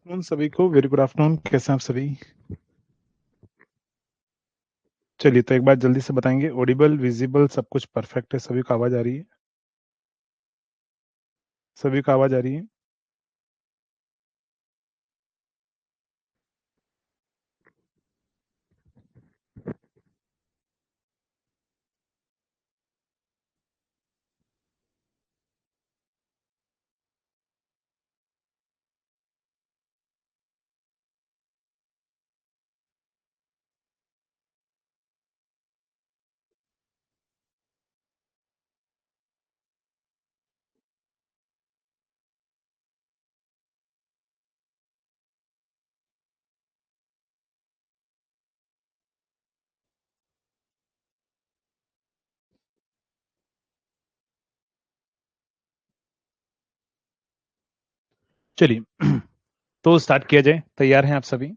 उन सभी को वेरी गुड आफ्टरनून। कैसे हैं आप सभी? चलिए, तो एक बार जल्दी से बताएंगे। ऑडिबल, विजिबल, सब कुछ परफेक्ट है? सभी को आवाज आ रही है? सभी को आवाज आ रही है? चलिए, तो स्टार्ट किया जाए। तैयार हैं आप सभी?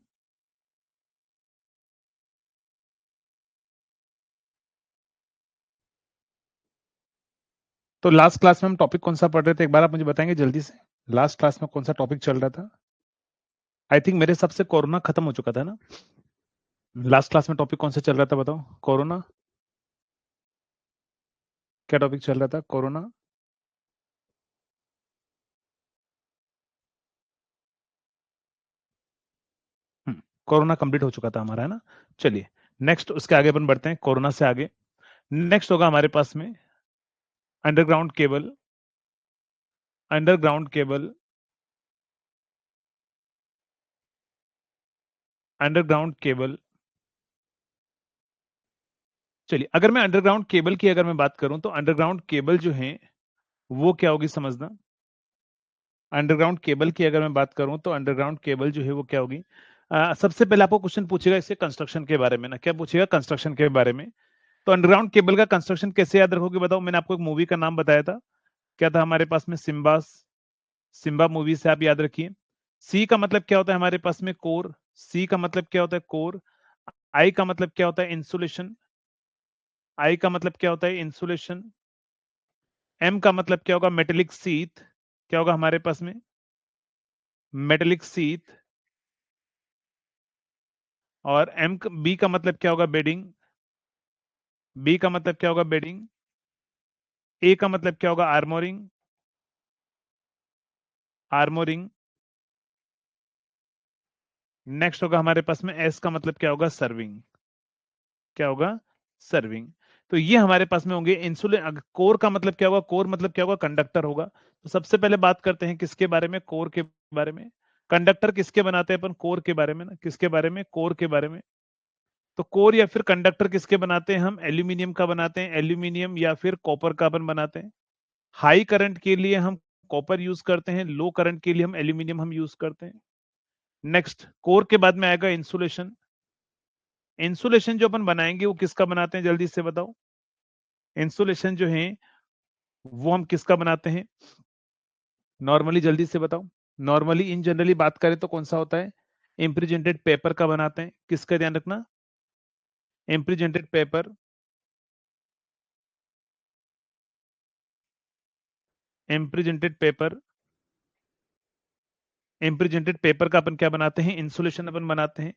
तो लास्ट क्लास में हम टॉपिक कौन सा पढ़ रहे थे, एक बार आप मुझे बताएंगे जल्दी से। लास्ट क्लास में कौन सा टॉपिक चल रहा था? आई थिंक मेरे हिसाब से कोरोना खत्म हो चुका था ना। लास्ट क्लास में टॉपिक कौन सा चल रहा था, बताओ। कोरोना। क्या टॉपिक चल रहा था? कोरोना। कोरोना कंप्लीट हो चुका था हमारा, है ना। चलिए, नेक्स्ट उसके आगे अपन बढ़ते हैं। कोरोना से आगे नेक्स्ट होगा हमारे पास में underground cable. Underground cable. Underground cable. चलिए, अगर मैं अंडरग्राउंड केबल की अगर मैं बात करूं तो अंडरग्राउंड केबल जो है वो क्या होगी, समझना। अंडरग्राउंड केबल की अगर मैं बात करूं तो अंडरग्राउंड केबल जो है वो क्या होगी। सबसे पहले आपको क्वेश्चन पूछेगा इसके कंस्ट्रक्शन के बारे में ना। क्या पूछेगा? कंस्ट्रक्शन के बारे में। तो अंडरग्राउंड केबल का कंस्ट्रक्शन कैसे याद रखोगे, बताओ। मैंने आपको एक मूवी का नाम बताया था। क्या था हमारे पास में? सिम्बा। सिम्बा मूवी से आप याद रखिए। सी का मतलब क्या होता है हमारे पास में? कोर। सी का मतलब क्या होता है? कोर। आई का मतलब क्या होता है? इंसुलेशन। आई का मतलब क्या होता है? इंसुलेशन। एम का मतलब क्या होगा? Metallic sheath. क्या होगा हमारे पास में? Metallic sheath. और बी का मतलब क्या होगा? बेडिंग। बी का मतलब क्या होगा? बेडिंग। ए का मतलब क्या होगा? आर्मोरिंग। आर्मोरिंग। नेक्स्ट होगा हमारे पास में एस का मतलब क्या होगा? सर्विंग। क्या होगा? सर्विंग। तो ये हमारे पास में होंगे इंसुलिन। कोर का मतलब क्या होगा? कोर मतलब क्या होगा? कंडक्टर होगा। तो सबसे पहले बात करते हैं किसके बारे में? कोर के बारे में। कंडक्टर किसके बनाते हैं अपन? कोर के बारे में ना। किसके बारे में? कोर के बारे में। तो कोर या फिर कंडक्टर किसके बनाते हैं हम? एल्यूमिनियम का बनाते हैं। एल्यूमिनियम या फिर कॉपर का अपन बनाते हैं। हाई करंट के लिए हम कॉपर यूज करते हैं, लो करंट के लिए हम एल्यूमिनियम हम यूज करते हैं। नेक्स्ट, कोर के बाद में आएगा इंसुलेशन। इंसुलेशन जो अपन बनाएंगे वो किसका बनाते हैं, जल्दी से बताओ। इंसुलेशन जो है वो हम किसका बनाते हैं नॉर्मली, जल्दी से बताओ। नॉर्मली इन जनरली बात करें तो कौन सा होता है? इम्प्रिजेंटेड पेपर का बनाते हैं। किसका ध्यान रखना? इम्प्रिजेंटेड पेपर। इम्प्रिजेंटेड पेपर। इम्प्रिजेंटेड पेपर का अपन क्या बनाते हैं? इंसुलेशन अपन बनाते हैं।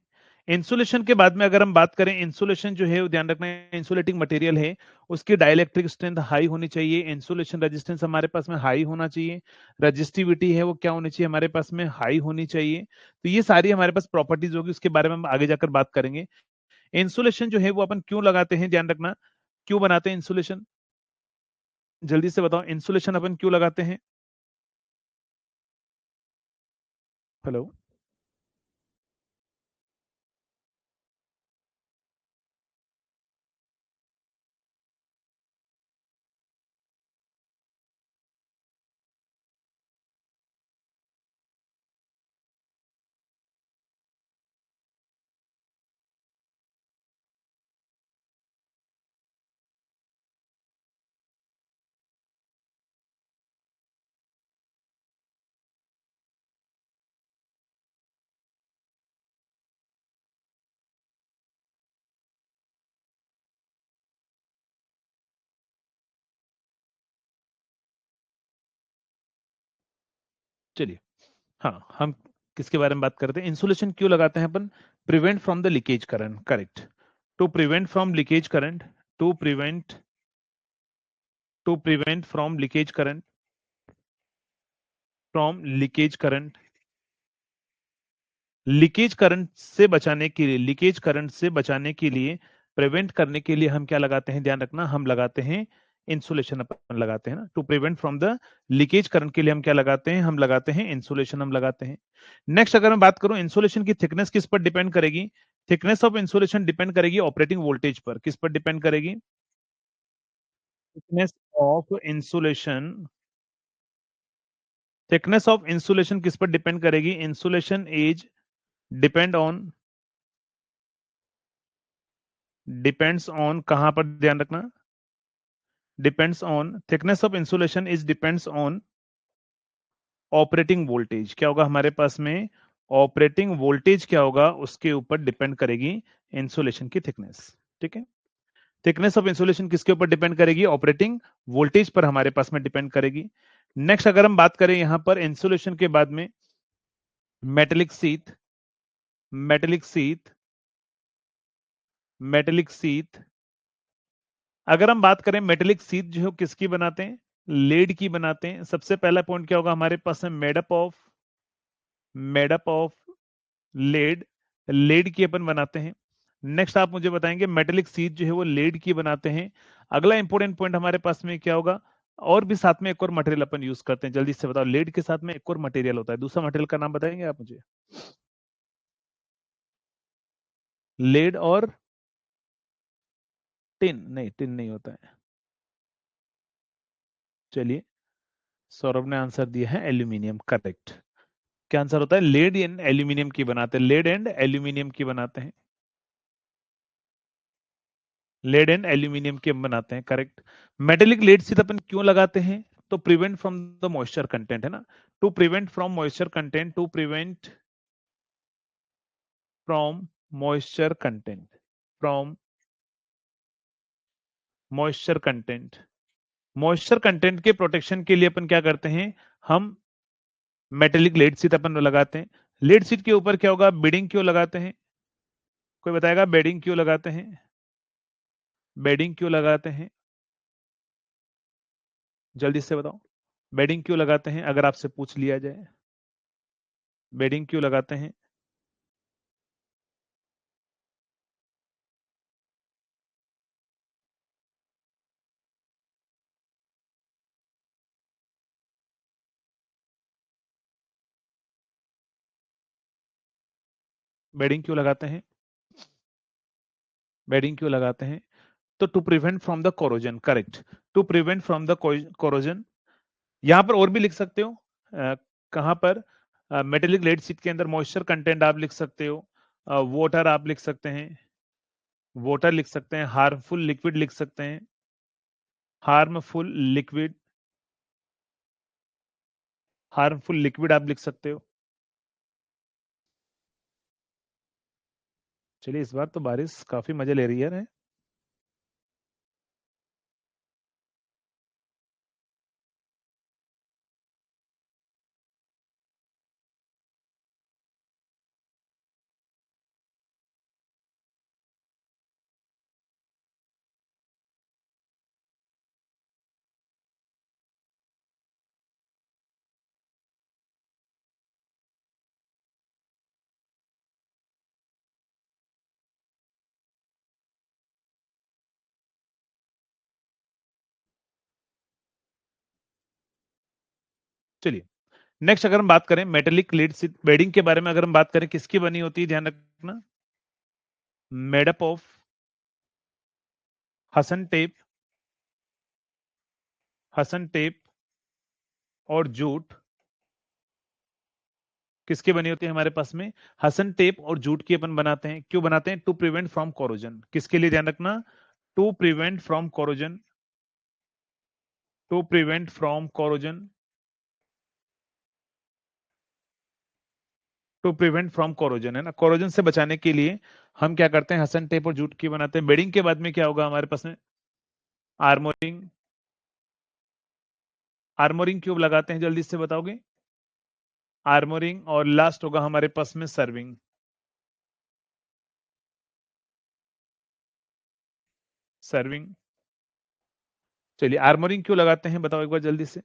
इंसुलेशन के बाद में अगर हम बात करें, इंसुलेशन जो है वो ध्यान रखना है, इंसुलेटिंग मटेरियल है, उसकी डाइलेक्ट्रिक स्ट्रेंथ हाई होनी चाहिए। इंसुलेशन रेजिस्टेंस हमारे पास में हाई होना चाहिए। रजिस्टिविटी है वो क्या होनी चाहिए हमारे पास में? हाई होनी चाहिए। तो ये सारी हमारे पास प्रॉपर्टीज होगी, उसके बारे में हम आगे जाकर बात करेंगे। इंसुलेशन जो है वो अपन क्यों लगाते हैं, ध्यान रखना। क्यों बनाते हैं इंसुलेशन? जल्दी से बताओ, इंसुलेशन अपन क्यों लगाते हैं? हेलो। चलिए, हाँ, हम किसके बारे में बात करते हैं? इंसुलेशन क्यों लगाते हैं अपन? Prevent from the leakage current, correct. To prevent from leakage current, to prevent from leakage current, from leakage current, leakage current से बचाने के लिए, लीकेज करंट से बचाने के लिए, प्रिवेंट करने के लिए हम क्या लगाते हैं? ध्यान रखना, हम लगाते हैं इंसुलेशन, अपन लगाते हैं ना। To prevent from the leakage current के लिए हम क्या लगाते हैं? हम लगाते हैं इंसुलेशन, हम लगाते हैं। नेक्स्ट अगर मैं बात करूं, इंसुलेशन की थिकनेस किस पर डिपेंड करेगी? थिकनेस ऑफ इंसुलेशन डिपेंड करेगी ऑपरेटिंग वोल्टेज पर। किस पर डिपेंड करेगी? Thickness of insulation, thickness of insulation किस पर डिपेंड करेगी? Insulation is depend on, depends on, कहां पर ध्यान रखना? Depends on, thickness of insulation is depends on operating voltage. क्या होगा हमारे पास में? ऑपरेटिंग वोल्टेज क्या होगा, उसके ऊपर डिपेंड करेगी इंसुलेशन की थिकनेस। ठीक है, थिकनेस ऑफ इंसुलेशन किसके ऊपर डिपेंड करेगी? ऑपरेटिंग वोल्टेज पर हमारे पास में डिपेंड करेगी। नेक्स्ट अगर हम बात करें यहां पर इंसुलेशन के बाद में, metallic sheath, metallic sheath, metallic sheath. अगर हम बात करें मेटेलिक सीथ जो है किसकी बनाते हैं? लेड की बनाते हैं। सबसे पहला पॉइंट क्या होगा हमारे पास में? Made up of, made up of lead, lead की अपन बनाते हैं। नेक्स्ट आप मुझे बताएंगे मेटेलिक सीथ जो है वो लेड की बनाते हैं। अगला इंपॉर्टेंट पॉइंट हमारे पास में क्या होगा? और भी साथ में एक और मटेरियल अपन यूज करते हैं, जल्दी से बताओ। लेड के साथ में एक और मटेरियल होता है, दूसरा मटेरियल का नाम बताएंगे आप मुझे? लेड और टिन? नहीं, टिन नहीं होता है। चलिए, सौरभ ने आंसर दिया है एल्यूमिनियम, करेक्ट। क्या आंसर होता है? लेड एंड एल्यूमिनियम की बनाते हैं, लेड एंड एल्यूमिनियम की बनाते हैं, लेड एंड एल्यूमिनियम की हम बनाते हैं, करेक्ट। मेटेलिक लेड सीट अपन क्यों लगाते हैं? तो prevent from the moisture content, है ना। To prevent from moisture content, to prevent from moisture content, from moisture content, moisture content के प्रोटेक्शन के लिए अपन क्या करते हैं? हम मेटेलिक लेड सीट अपन लगाते हैं। लेड सीट के ऊपर क्या होगा? बेडिंग क्यों लगाते हैं? कोई बताएगा बेडिंग क्यों लगाते हैं? बेडिंग क्यों लगाते हैं? जल्दी से बताओ, बेडिंग क्यों लगाते हैं अगर आपसे पूछ लिया जाए? बेडिंग क्यों लगाते हैं? बेडिंग क्यों लगाते हैं? बेडिंग क्यों लगाते हैं? तो to prevent from the corrosion, correct. To prevent from the corrosion. यहां पर और भी लिख सकते हो, कहां पर? मेटेलिक लेड सीट के अंदर मॉइस्चर कंटेंट आप लिख सकते हो, वाटर आप लिख सकते हैं, वाटर लिख सकते हैं, हार्मफुल लिक्विड लिख सकते हैं, हार्मफुल लिक्विड, हार्मफुल लिक्विड आप लिख सकते हो। चलिए, इस बार तो बारिश काफी मजे ले रही है। चलिए, नेक्स्ट अगर हम बात करें मेटेलिक लीड सीट बेडिंग के बारे में, अगर हम बात करें किसकी बनी होती है, ध्यान रखना। Made up of hessian tape, hessian tape और जूट। किसकी बनी होती है हमारे पास में? हसन टेप और जूट की अपन बनाते हैं। क्यों बनाते हैं? To prevent from corrosion. किसके लिए? ध्यान रखना, to prevent from corrosion, to prevent from corrosion, to prevent from corrosion, है ना। कोरोजन से बचाने के लिए हम क्या करते हैं? हसन टेप और जूट की बनाते हैं। बेडिंग के बाद में क्या होगा हमारे पास में? आर्मोरिंग। आर्मोरिंग क्यों लगाते हैं, जल्दी से बताओगे? आर्मोरिंग, और लास्ट होगा हमारे पास में सर्विंग। सर्विंग। चलिए, आर्मोरिंग क्यों लगाते हैं बताओ एक बार जल्दी से।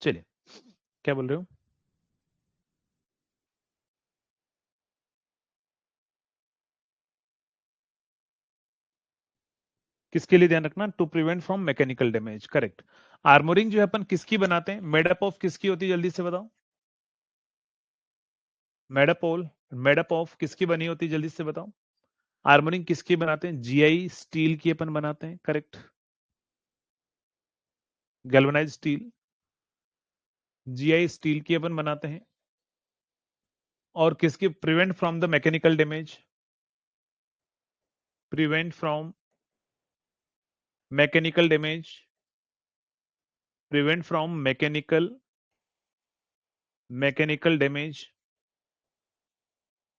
चलिए, क्या बोल रहे हो। किसके लिए ध्यान रखना, to prevent from mechanical damage, correct. Armouring जो है अपन किसकी बनाते हैं, मेडअप ऑफ किसकी होती है जल्दी से बताओ। मेडअप ऑफ किसकी बनी होती है जल्दी से बताओ। आर्मोरिंग किसकी बनाते हैं, जीआई स्टील की अपन बनाते हैं, correct. Galvanise steel, GI steel की अपन बनाते हैं। और किसकी, prevent from the mechanical damage, prevent from mechanical damage, prevent from mechanical damage,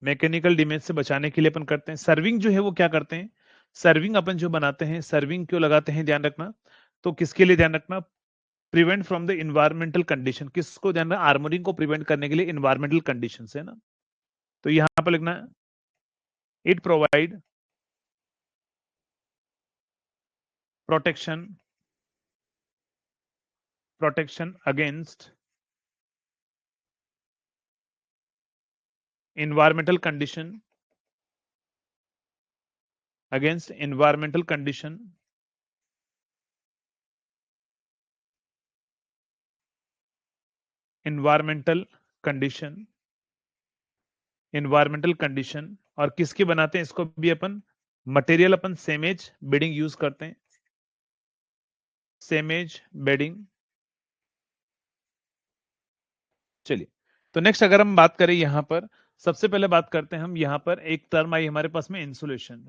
mechanical damage से बचाने के लिए अपन करते हैं। सर्विंग जो है वो क्या करते हैं, सर्विंग अपन जो बनाते हैं, सर्विंग क्यों लगाते हैं ध्यान रखना, तो किसके लिए ध्यान रखना, prevent from the environmental condition, किसको ध्यान रखना, आर्मोरिंग को प्रिवेंट करने के लिए इन्वायरमेंटल कंडीशन है ना। तो यहां पर लिखना है, it provide protection, protection against environmental condition, against environmental condition, environmental condition, environmental condition। और किसकी बनाते हैं इसको भी अपन, मटेरियल अपन सेमेज बेडिंग यूज करते हैं, सेमेज बेडिंग। चलिए, तो नेक्स्ट अगर हम बात करें यहां पर, सबसे पहले बात करते हैं हम यहां पर, एक टर्म आई हमारे पास में, insulation.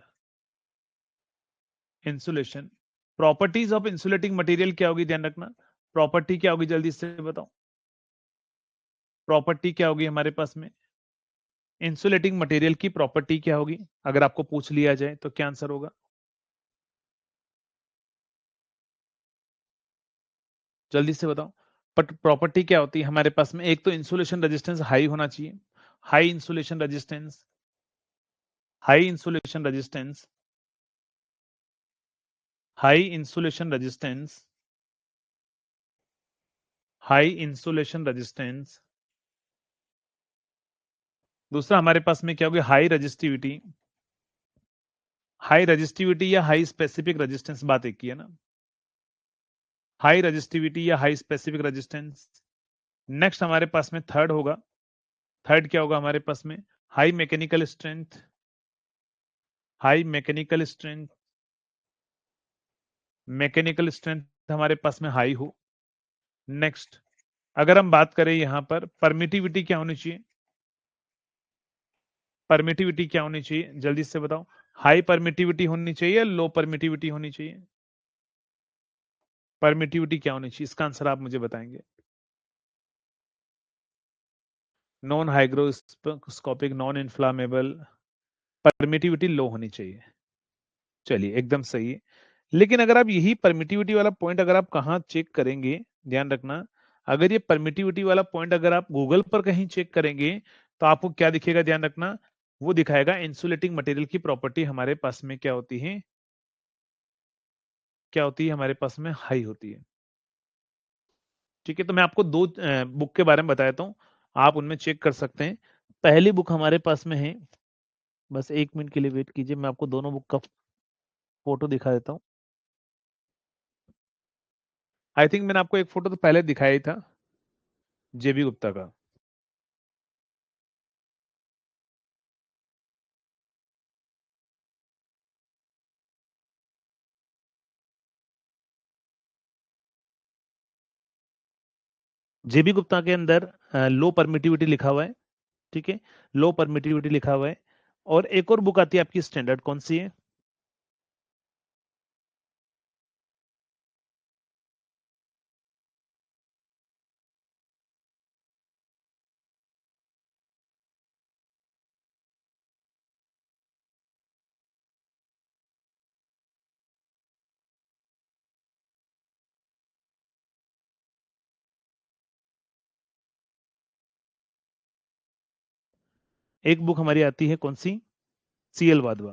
Insulation, properties of insulating material क्या होगी ध्यान रखना, प्रॉपर्टी क्या होगी जल्दी से बताओ, प्रॉपर्टी क्या होगी हमारे पास में, इंसुलेटिंग मटेरियल की प्रॉपर्टी क्या होगी, अगर आपको पूछ लिया जाए तो क्या आंसर होगा, जल्दी से बताओ। बट प्रॉपर्टी क्या होती है हमारे पास में, एक तो इंसुलेशन रेजिस्टेंस हाई होना चाहिए, high insulation resistance, high insulation resistance, high insulation resistance, high insulation resistance. दूसरा हमारे पास में क्या होगी, हाई रजिस्टिविटी, हाई रजिस्टिविटी या हाई स्पेसिफिक रेजिस्टेंस, बात एक की है ना, हाई रजिस्टिविटी या हाई स्पेसिफिक रेजिस्टेंस। नेक्स्ट हमारे पास में थर्ड होगा, थर्ड क्या होगा हमारे पास में, high mechanical strength, high mechanical strength, mechanical strength हमारे पास में हाई हो। नेक्स्ट अगर हम बात करें यहां पर, परमिटिविटी क्या होनी चाहिए, परमिटिविटी क्या होनी चाहिए जल्दी से बताओ, हाई परमिटिविटी होनी चाहिए या लो परमिटिविटी होनी चाहिए, परमिटिविटी क्या होनी चाहिए, इसका आंसर आप मुझे बताएंगे। Non hygroscopic, non inflammable, permittivity low होनी चाहिए। चलिए, एकदम सही है। लेकिन अगर आप यही परमिटिविटी वाला पॉइंट अगर आप कहाँ चेक करेंगे, ध्यान रखना, अगर ये परमिटिविटी वाला पॉइंट अगर आप गूगल पर कहीं चेक करेंगे तो आपको क्या दिखेगा ध्यान रखना, वो दिखाएगा इंसुलेटिंग मटेरियल की प्रॉपर्टी हमारे पास में क्या होती है, क्या होती है हमारे पास में, हाई होती है। ठीक है, तो मैं आपको दो बुक के बारे में बताता हूँ, आप उनमें चेक कर सकते हैं। पहली बुक हमारे पास में है, बस 1 मिनट के लिए वेट कीजिए, मैं आपको दोनों बुक का फोटो दिखा देता हूँ। आई थिंक मैंने आपको एक फोटो तो पहले दिखाया ही था, जेबी गुप्ता का। जेबी गुप्ता के अंदर लो परमिटिविटी लिखा हुआ है। ठीक है, लो परमिटिविटी लिखा हुआ है। और एक और बुक आती है आपकी स्टैंडर्ड, कौन सी है? एक बुक हमारी आती है कौन सी, सीएल वाधवा।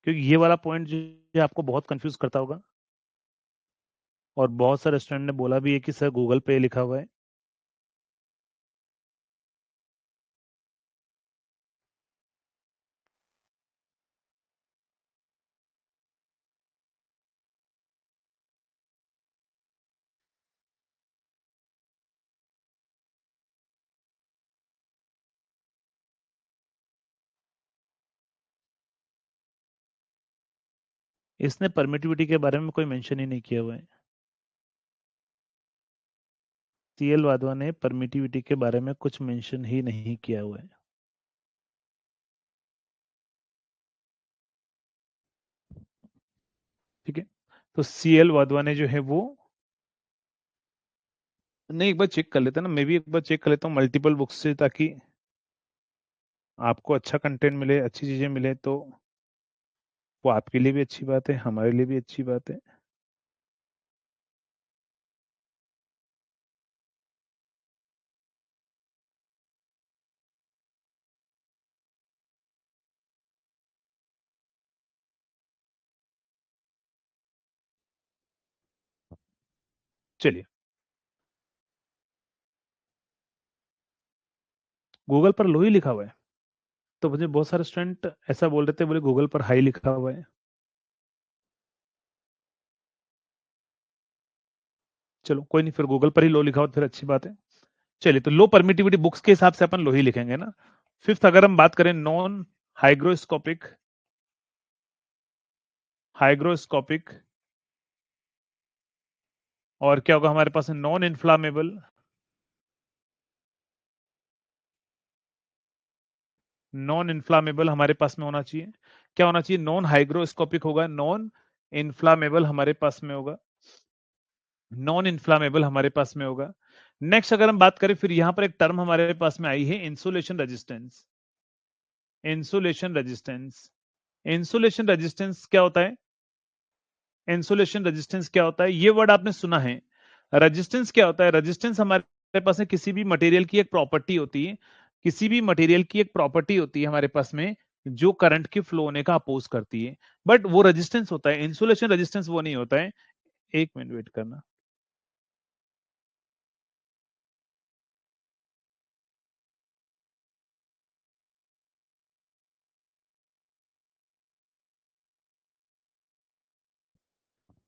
क्योंकि ये वाला पॉइंट जो है आपको बहुत कंफ्यूज करता होगा, और बहुत सारे स्टूडेंट ने बोला भी है कि सर गूगल पे लिखा हुआ है। इसने परमिटिविटी के बारे में कोई मेंशन ही नहीं किया हुआ है। सीएल वाधवा ने परमिटिविटी के बारे में कुछ मेंशन ही नहीं किया हुआ है। ठीक है, तो सीएल वाधवा ने जो है वो, नहीं एक बार चेक कर लेते हैं ना, मैं भी एक बार चेक कर लेता हूँ मल्टीपल बुक्स से, ताकि आपको अच्छा कंटेंट मिले, अच्छी चीजें मिले, तो वो आपके लिए भी अच्छी बात है, हमारे लिए भी अच्छी बात है। चलिए, गूगल पर लो ही लिखा हुआ है, तो मुझे बहुत सारे स्टूडेंट ऐसा बोल रहे थे, बोले गूगल पर हाई लिखा हुआ है। चलो कोई नहीं, फिर गूगल पर ही लो लिखा हो तो फिर अच्छी बात है। चलिए, तो लो परमिटिविटी बुक्स के हिसाब से अपन लो ही लिखेंगे ना। फिफ्थ अगर हम बात करें, नॉन हाइग्रोस्कोपिक, हाइग्रोस्कोपिक, और क्या होगा हमारे पास, नॉन इन्फ्लामेबल, नॉन इन्फ्लामेबल हमारे पास में होना चाहिए। क्या होना चाहिए, नॉन हाइग्रोस्कोपिक होगा, नॉन इन्फ्लामेबल हमारे पास में होगा, नॉन इन्फ्लामेबल हमारे पास में होगा। नेक्स्ट अगर हम बात करें, फिर यहां पर एक टर्म हमारे पास में आई है, insulation resistance. Insulation resistance, insulation resistance क्या होता है? इंसुलेशन रेजिस्टेंस क्या होता है, ये वर्ड आपने सुना है। रेजिस्टेंस क्या होता है? रेजिस्टेंस हमारे पास में किसी भी मटेरियल की एक प्रॉपर्टी होती है, किसी भी मटेरियल की एक प्रॉपर्टी होती है हमारे पास में, जो करंट के फ्लो होने का अपोज करती है, बट वो रेजिस्टेंस होता है, इंसुलेशन रेजिस्टेंस वो नहीं होता है। 1 मिनट वेट करना।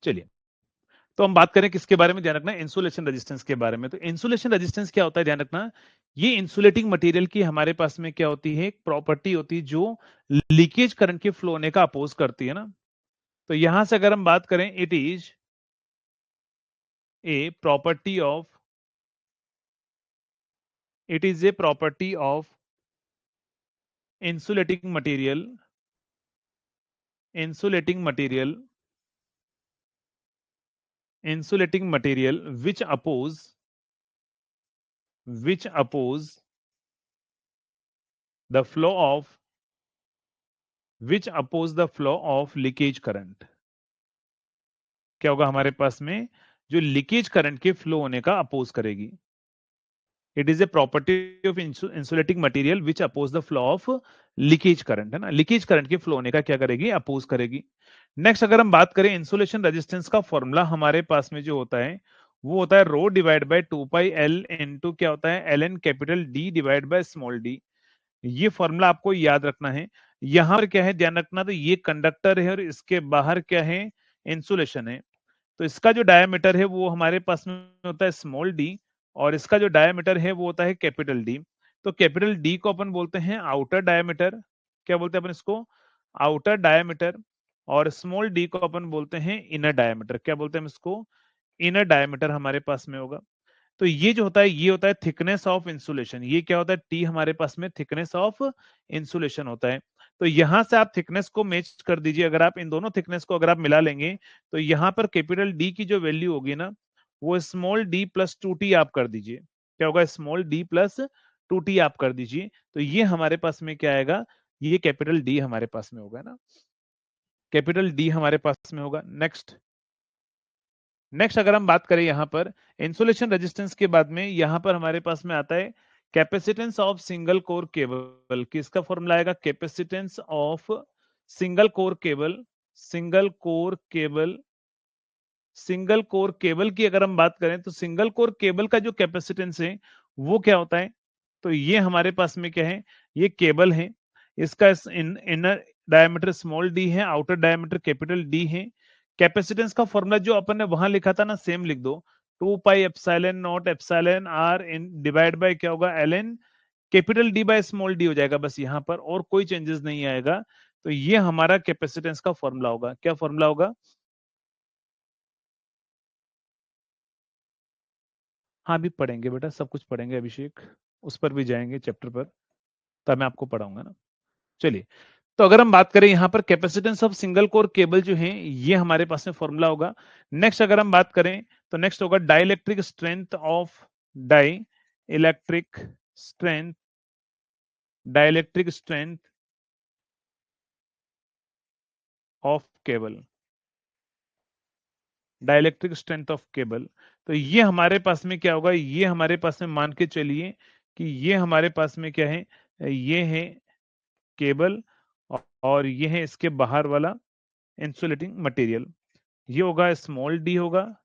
चलिए, तो हम बात करें किसके बारे में, ध्यान रखना, इंसुलेशन रेजिस्टेंस के बारे में। तो इंसुलेशन रेजिस्टेंस क्या होता है, ध्यान रखना, ये इंसुलेटिंग मटेरियल की हमारे पास में क्या होती है, एक प्रॉपर्टी होती है जो लीकेज करंट के फ्लो होने का अपोज करती है ना। तो यहां से अगर हम बात करें, it is a property of, it is a property of insulating material, insulating material, insulating material which oppose the flow of, which oppose the flow of leakage current। क्या होगा हमारे पास में, जो लीकेज करंट के फ्लो होने का oppose करेगी। It is a property of insulating material which oppose the flow of leakage current, है ना, लीकेज करंट के फ्लो होने का क्या करेगी, अपोज करेगी। नेक्स्ट अगर हम बात करें इंसुलेशन रेजिस्टेंस का फॉर्मूला हमारे पास में जो होता है वो होता है rho divide by 2 pi L into क्या होता है L N capital D divide by small D. ये फॉर्मूला आपको याद रखना है। यहां पर क्या है ध्यान रखना, तो ये कंडक्टर है और इसके बाहर क्या है, इंसुलेशन है। तो इसका जो डायमीटर है वो हमारे पास में होता है स्मॉल डी, और इसका जो डायमीटर है वो होता है कैपिटल डी। तो कैपिटल डी को अपन बोलते हैं आउटर डायमीटर, क्या बोलते हैं अपन इसको, आउटर डायमीटर। और स्मॉल डी को अपन बोलते हैं इनर डायमीटर, क्या बोलते हैं हम इसको, इनर डायमीटर हमारे पास में होगा। तो ये जो होता है ये होता है थिकनेस ऑफ इंसुलेशन। ये क्या होता है, टी हमारे पास में थिकनेस ऑफ इंसुलेशन होता है। तो यहां से आप थिकनेस को मैच कर दीजिए, अगर आप इन दोनों थिकनेस को अगर आप मिला लेंगे तो यहां पर कैपिटल डी की जो वैल्यू होगी ना वो स्मॉल डी प्लस 2t आप कर दीजिए, क्या होगा, स्मॉल डी प्लस 2t आप कर दीजिए। तो ये हमारे पास में क्या आएगा, ये कैपिटल डी हमारे पास में होगा ना, कैपिटल डी हमारे पास में होगा। नेक्स्ट नेक्स्ट अगर हम बात करें यहां पर इंसुलेशन रेजिस्टेंस के बाद में यहां पर हमारे पास में आता है capacitance of single core cable. किसका फॉर्मूला आएगा, capacitance of single core cable, single core cable, single core cable की अगर हम बात करें तो सिंगल कोर केबल का जो कैपेसिटेंस है वो क्या होता है। तो ये हमारे पास में क्या है, ये केबल है, इसका इनर डायमीटर स्मॉल डी है, आउटर डायमीटर कैपिटल डी है। कैपेसिटेंस का फॉर्मूला जो अपन ने वहां लिखा था ना सेम लिख दो, 2 pi epsilon not epsilon R in divide by क्या होगा L N capital D by small D हो जाएगा बस यहां पर, और कोई चेंजेस नहीं आएगा। तो ये हमारा कैपेसिटेंस का फॉर्मूला होगा। क्या फॉर्मूला होगा, हाँ भी पढ़ेंगे बेटा, सब कुछ पढ़ेंगे अभिषेक, उस पर भी जाएंगे चैप्टर पर, तब मैं आपको पढ़ाऊंगा ना। चलिए, तो अगर हम बात करें यहां पर capacitance of single core cable जो है ये हमारे पास में फॉर्मूला होगा। नेक्स्ट अगर हम बात करें तो नेक्स्ट होगा dielectric strength of dielectric strength, dielectric strength of cable, dielectric strength of cable. तो ये हमारे पास में क्या होगा, ये हमारे पास में मान के चलिए कि ये हमारे पास में क्या है, ये है केबल और ये है इसके बाहर वाला इंसुलेटिंग मटेरियल। ये होगा स्मॉल डी होगा,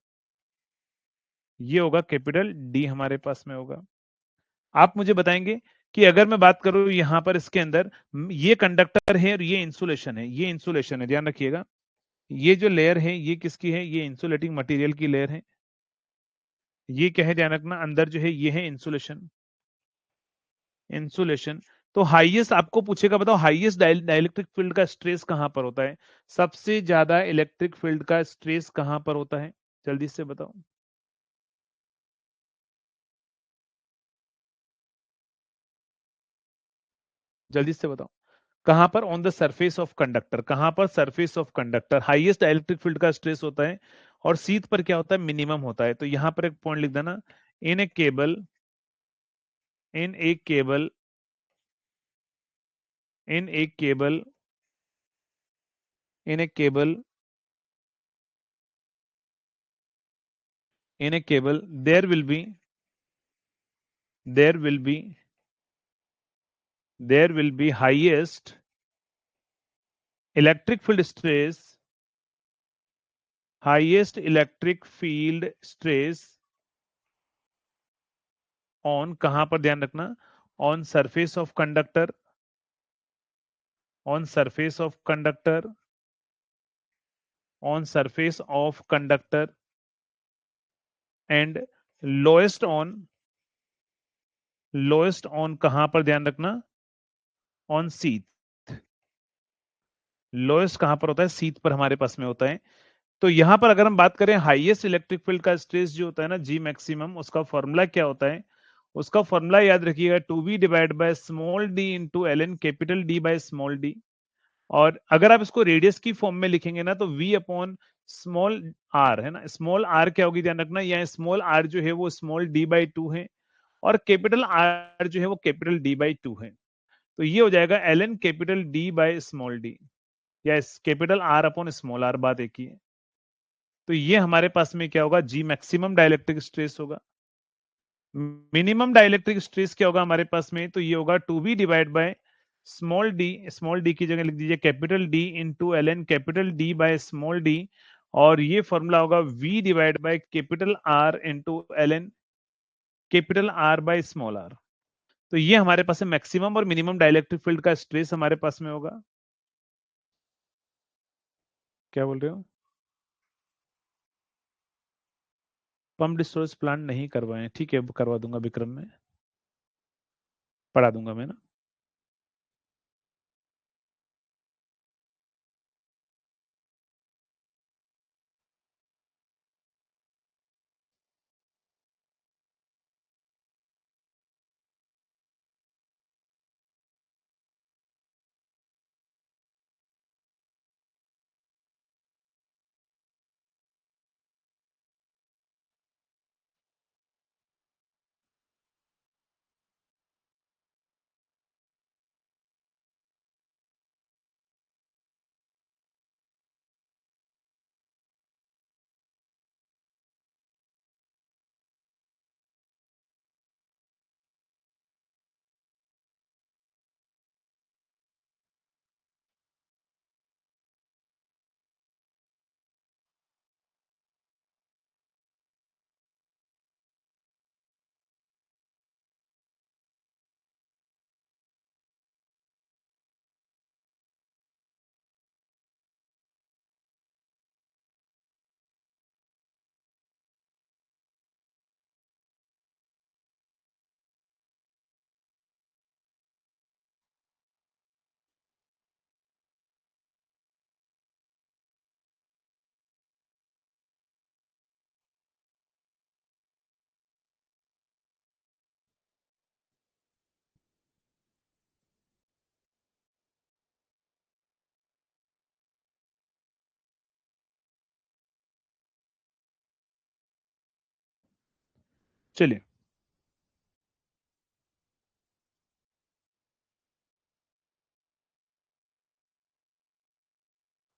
ये होगा कैपिटल डी हमारे पास में होगा। आप मुझे बताएंगे कि अगर मैं बात करूं यहां पर इसके अंदर ये कंडक्टर है और ये इंसुलेशन है, ये इंसुलेशन है, ध्यान रखिएगा। ये जो लेयर है ये किसकी है, ये इंसुलेटिंग मटेरियल की लेयर है। ये क्या है ध्यान रखना, अंदर जो है ये है इंसुलेशन, इंसुलेशन। तो हाईएस्ट आपको पूछेगा, बताओ हाईएस्ट डाइलेक्ट्रिक फील्ड का स्ट्रेस कहां पर होता है, सबसे ज्यादा इलेक्ट्रिक फील्ड का स्ट्रेस कहां पर होता है, जल्दी से बताओ, जल्दी से बताओ। कहां पर, on the surface of conductor, कहां पर, surface of conductor highest electric field का स्ट्रेस होता है। और शीथ पर क्या होता है, मिनिमम होता है। तो यहां पर एक पॉइंट लिख देना, in a cable, in a cable, in a cable, in a cable, in a cable there will be there will be highest electric field stress, highest electric field stress on, कहां पर ध्यान रखना, on surface of conductor, on surface of conductor, on surface of conductor and lowest on कहां पर ध्यान रखना, on sheath, lowest कहां पर होता है, शीथ पर हमारे पास में होता है। तो यहां पर अगर हम बात करें हाईएस्ट इलेक्ट्रिक फील्ड का स्ट्रेस जो होता है ना जी मैक्सिमम, उसका फॉर्मूला क्या होता है, उसका फॉर्मूला याद रखिएगा, 2v divide by small D into L N capital D by small D. और अगर आप इसको रेडियस की फॉर्म में लिखेंगे ना तो v अपॉन स्मॉल आर, है ना, स्मॉल आर क्या होगी ध्यान रखना, या स्मॉल आर जो है वो स्मॉल डी बाई 2 है, और कैपिटल आर जो है वो कैपिटल डी बाई 2 है। तो ये हो जाएगा L N capital D by small D, या capital R upon small R, बात एक ही है। तो ये हमारे पास में क्या होगा, जी मैक्सिमम डाइलेक्ट्रिक स्ट्रेस होगा। मिनिमम डाइलेक्ट्रिक स्ट्रेस क्या होगा हमारे पास में, तो ये होगा to be divide by small D की जगह लिख दीजिए capital D into L N, capital D by small D, और ये फॉर्मूला होगा V divide by capital R into L N, capital R by small R. तो ये हमारे पास है मैक्सिमम और मिनिमम डाइलेक्ट्रिक फील्ड का स्ट्रेस हमारे पास में होगा। क्या बोल रहे हो? पंप स्टोरेज प्लांट नहीं करवाए, ठीक है करवा दूंगा विक्रम में, पढ़ा दूंगा मैं ना। चलिए,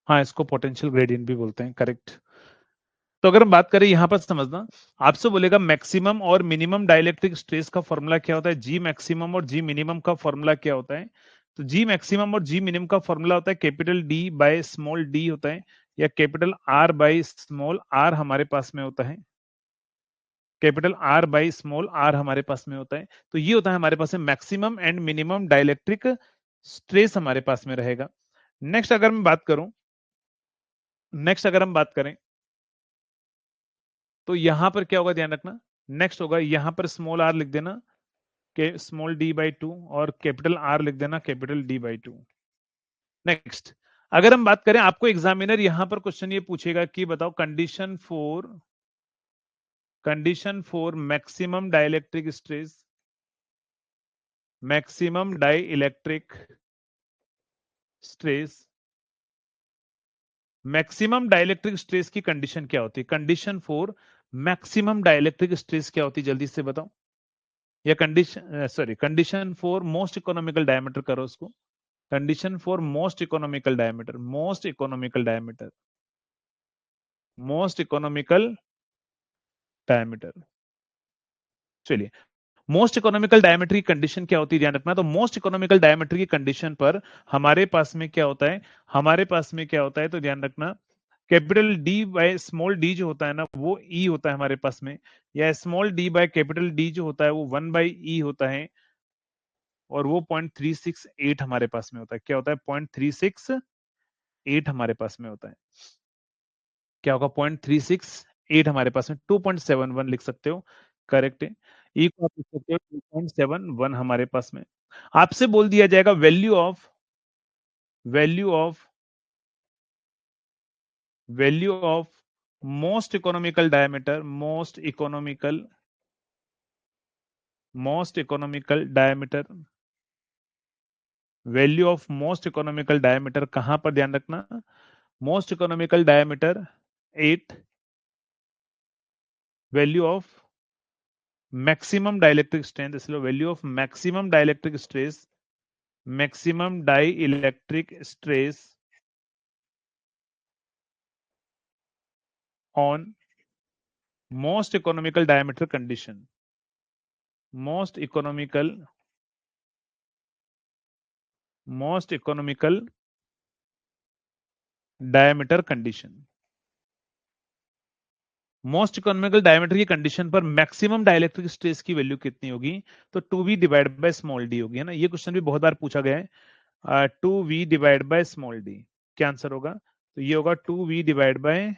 हाँ इसको पोटेंशियल ग्रेडियंट भी बोलते हैं, करेक्ट। तो अगर हम बात करें यहां पर समझना, आपसे बोलेगा मैक्सिमम और मिनिमम डाइलेक्ट्रिक स्ट्रेस का फॉर्मूला क्या होता है, जी मैक्सिमम और जी मिनिमम का फॉर्मूला क्या होता है। तो जी मैक्सिमम और जी मिनिमम का फॉर्मूला होता है capital D by small D होता है, या capital R by small R हमारे पास में होता है, capital R by small R हमारे पास में होता है। तो ये होता है हमारे पास में maximum and minimum dielectric stress हमारे पास में रहेगा। नेक्स्ट अगर मैं बात करूं, नेक्स्ट अगर हम बात करें, तो यहां पर क्या होगा ध्यान रखना, नेक्स्ट होगा यहां पर स्मॉल आर लिख देना के स्मॉल डी बाई टू, और कैपिटल आर लिख देना capital D by two. Next अगर हम बात करें, आपको एग्जामिनर यहां पर क्वेश्चन ये पूछेगा कि बताओ condition for maximum dielectric stress, maximum dielectric stress, maximum dielectric stress की कंडीशन क्या होती है, condition for maximum dielectric stress क्या होती है, जल्दी से बताओ। या condition, sorry, condition for most economical diameter करो उसको, condition for most economical diameter, most economical diameter, most economical diameter. चलिए, मोस्ट इकोनॉमिकल डायमीटर की कंडीशन क्या होती है ध्यान रखना। तो मोस्ट इकोनॉमिकल डायमीटर की कंडीशन पर हमारे पास में क्या होता है, हमारे पास में क्या होता है, तो ध्यान रखना capital D by small D जो होता है ना वो ई होता है हमारे पास में, या small D by capital D जो होता है वो वन बाई ई होता है, और वो 0.368 हमारे पास में होता है। क्या होता है? 0.368 हमारे पास में होता है। क्या होगा? 0.368 हमारे पास में, 2.71 लिख सकते हो, करेक्ट है। ई को आप लिख सकते हो 2.71 हमारे पास में। आपसे बोल दिया जाएगा value of value of most economical diameter, most economical diameter, value of most economical diameter कहां पर ध्यान रखना, most economical diameter 8, value of maximum dielectric strength, इसलिए value of maximum dielectric stress, maximum dielectric stress on most economical diameter condition. Most economical diameter condition. Most economical diameter की condition पर maximum dielectric stress की value कितनी होगी? तो 2v divide by small D होगी, है ना। ये क्वेश्चन भी बहुत बार पूछा गया है। 2v divide by small D, क्या आंसर होगा? तो ये होगा 2v divide by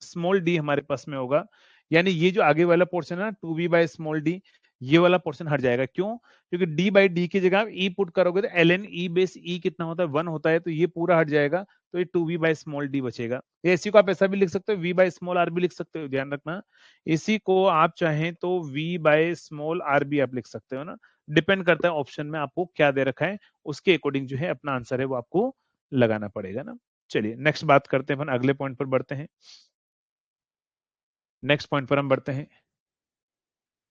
small D हमारे पास में होगा। यानी ये जो आगे वाला पोर्शन है ना 2v बाय स्मॉल डी, ये वाला पोर्शन हट जाएगा। क्यों? क्योंकि d बाई डी की जगह आप e पुट करोगे तो ln e बेस e कितना होता है? 1 होता है, तो ये पूरा हट जाएगा। तो ये 2v बाय स्मॉल डी बचेगा। इसी को आप ऐसा भी लिख सकते हो, v बाय स्मॉल आर भी लिख सकते हो, ध्यान रखना। इसी को आप चाहें तो v बाय स्मॉल आर भी आप लिख सकते हो ना। डिपेंड करता है ऑप्शन में आपको क्या दे रखा है, उसके अकॉर्डिंग जो है अपना आंसर है वो आपको लगाना पड़ेगा ना। चलिए नेक्स्ट बात करते हैं, अपन अगले पॉइंट पर बढ़ते हैं। नेक्स्ट पॉइंट पर हम बढ़ते हैं।